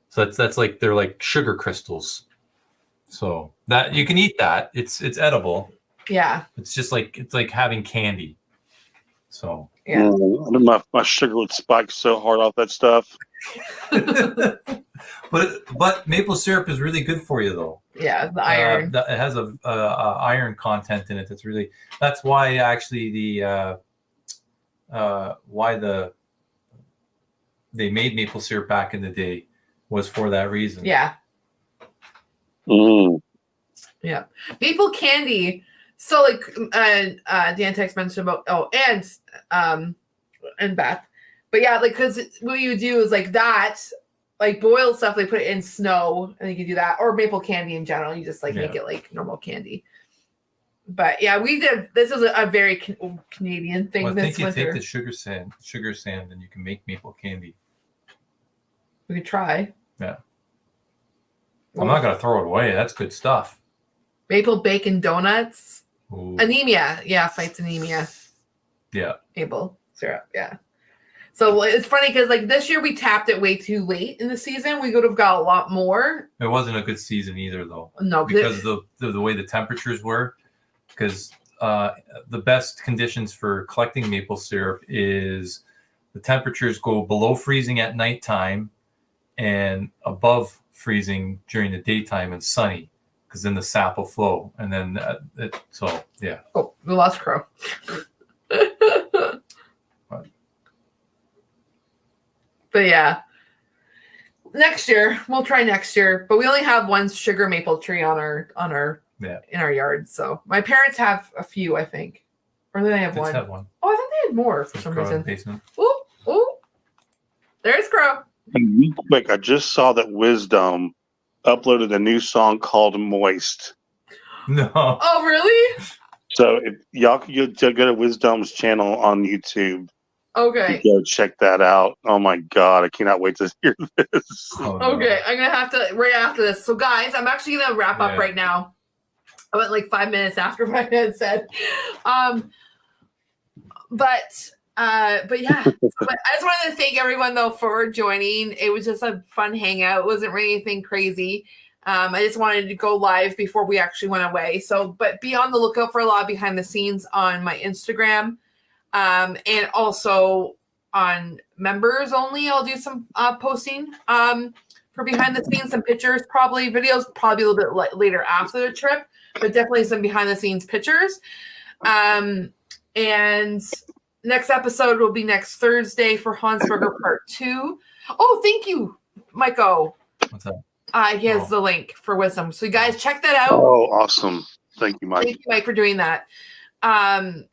So that's like they're like sugar crystals. So that you can eat that. It's edible. Yeah. It's like having candy. So yeah. My sugar would spike so hard off that stuff. but maple syrup is really good for you though. Yeah, the iron. It has a iron content in it. That's why actually they made maple syrup back in the day was for that reason. Yeah. Yeah. Maple candy. So like Dan Tex mentioned about and Beth. But yeah, like because what you do is like that, like boiled stuff, they put it in snow and you can do that. Or maple candy in general. You just make it like normal candy. But yeah, we did this is a very Canadian thing. Well, I think you winter. take the sugar sand and you can make maple candy. We could try. Yeah. I'm not gonna throw it away. That's good stuff. Maple bacon donuts. Ooh. Anemia. Yeah, fights anemia. Yeah. Maple syrup. Yeah. So it's funny because like this year we tapped it way too late in the season. We could have got a lot more. It wasn't a good season either though. No, because the way the temperatures were. Because the best conditions for collecting maple syrup is the temperatures go below freezing at nighttime and above freezing during the daytime and sunny, because then the sap will flow. And then Oh, we lost Crow. But yeah. Next year. We'll try next year. But we only have one sugar maple tree on our in our yard. So my parents have a few, I think. Or do they have one? Have one. Oh, I thought they had more for some reason. Basement. Ooh. There's Crow. And real quick, I just saw that Wisdom uploaded a new song called Moist. No. Oh, really? So if y'all could go to Wisdom's channel on YouTube. Okay. Go check that out. Oh my God, I cannot wait to hear this. Oh, no. Okay, I'm gonna have to right after this. So, guys, I'm actually gonna wrap up right now. I went like 5 minutes after what I had said. But yeah. But I just wanted to thank everyone though for joining. It was just a fun hangout. It wasn't really anything crazy. I just wanted to go live before we actually went away. So, but be on the lookout for a lot of behind the scenes on my Instagram. And also on members only, I'll do some posting for behind the scenes, some pictures, probably videos, probably a little bit later after the trip, but definitely some behind the scenes pictures. And next episode will be next Thursday for Hansberger Part 2. Oh, thank you, Michael. What's that? He has the link for Wisdom. So you guys check that out. Oh, awesome. Thank you, Mike. Thank you, Mike, for doing that. And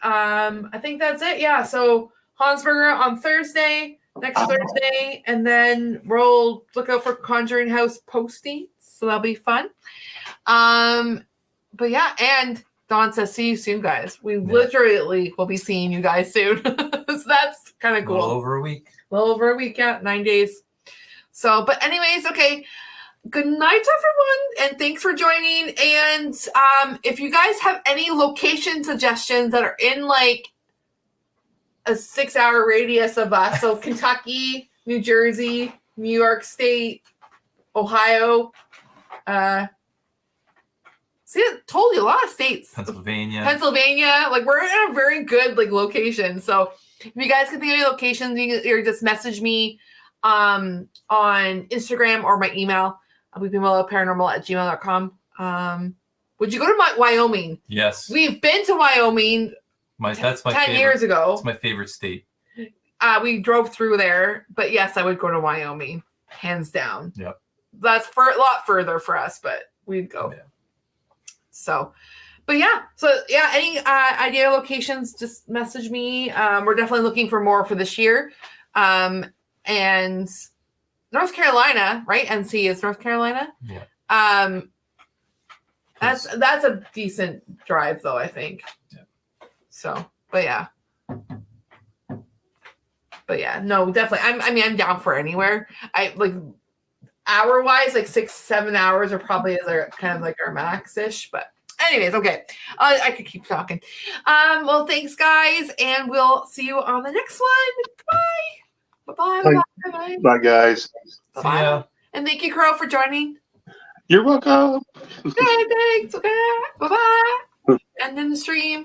I think that's it. Yeah. So Hansberger on Thursday, next Thursday, and then we'll look out for Conjuring House postings. So that'll be fun. But yeah, and Dawn says, see you soon, guys. We literally will be seeing you guys soon. So that's kind of cool. A little over a week. Yeah. 9 days. So, but anyways, okay. Good night, everyone, and thanks for joining. And if you guys have any location suggestions that are in like a 6-hour radius of us, so Kentucky, New Jersey, New York State, Ohio, see, I told you a lot of states. Pennsylvania, like we're in a very good like location. So if you guys can think of any locations, you can just message me on Instagram or my email. weepingwillow@paranormal@gmail.com. Would you go to Wyoming? Yes. We've been to Wyoming. That's my 10 favorite. years ago. It's my favorite state. We drove through there, but yes, I would go to Wyoming, hands down. Yep. That's for a lot further for us, but we'd go. Yeah. So, but yeah. So yeah, any idea locations, just message me. We're definitely looking for more for this year. And North Carolina, right? NC is North Carolina. Yeah. That's a decent drive though, I think. Yeah. So, but yeah, no, definitely. I'm down for anywhere. I like hour wise, like 6-7 hours are probably kind of like our max ish. But anyways, okay. I could keep talking. Well, thanks guys, and we'll see you on the next one. Bye. Bye-bye. Bye, guys. Bye-bye. See ya. And thank you, Crow, for joining. You're welcome. Okay, thanks. Okay. Bye-bye. And then the stream.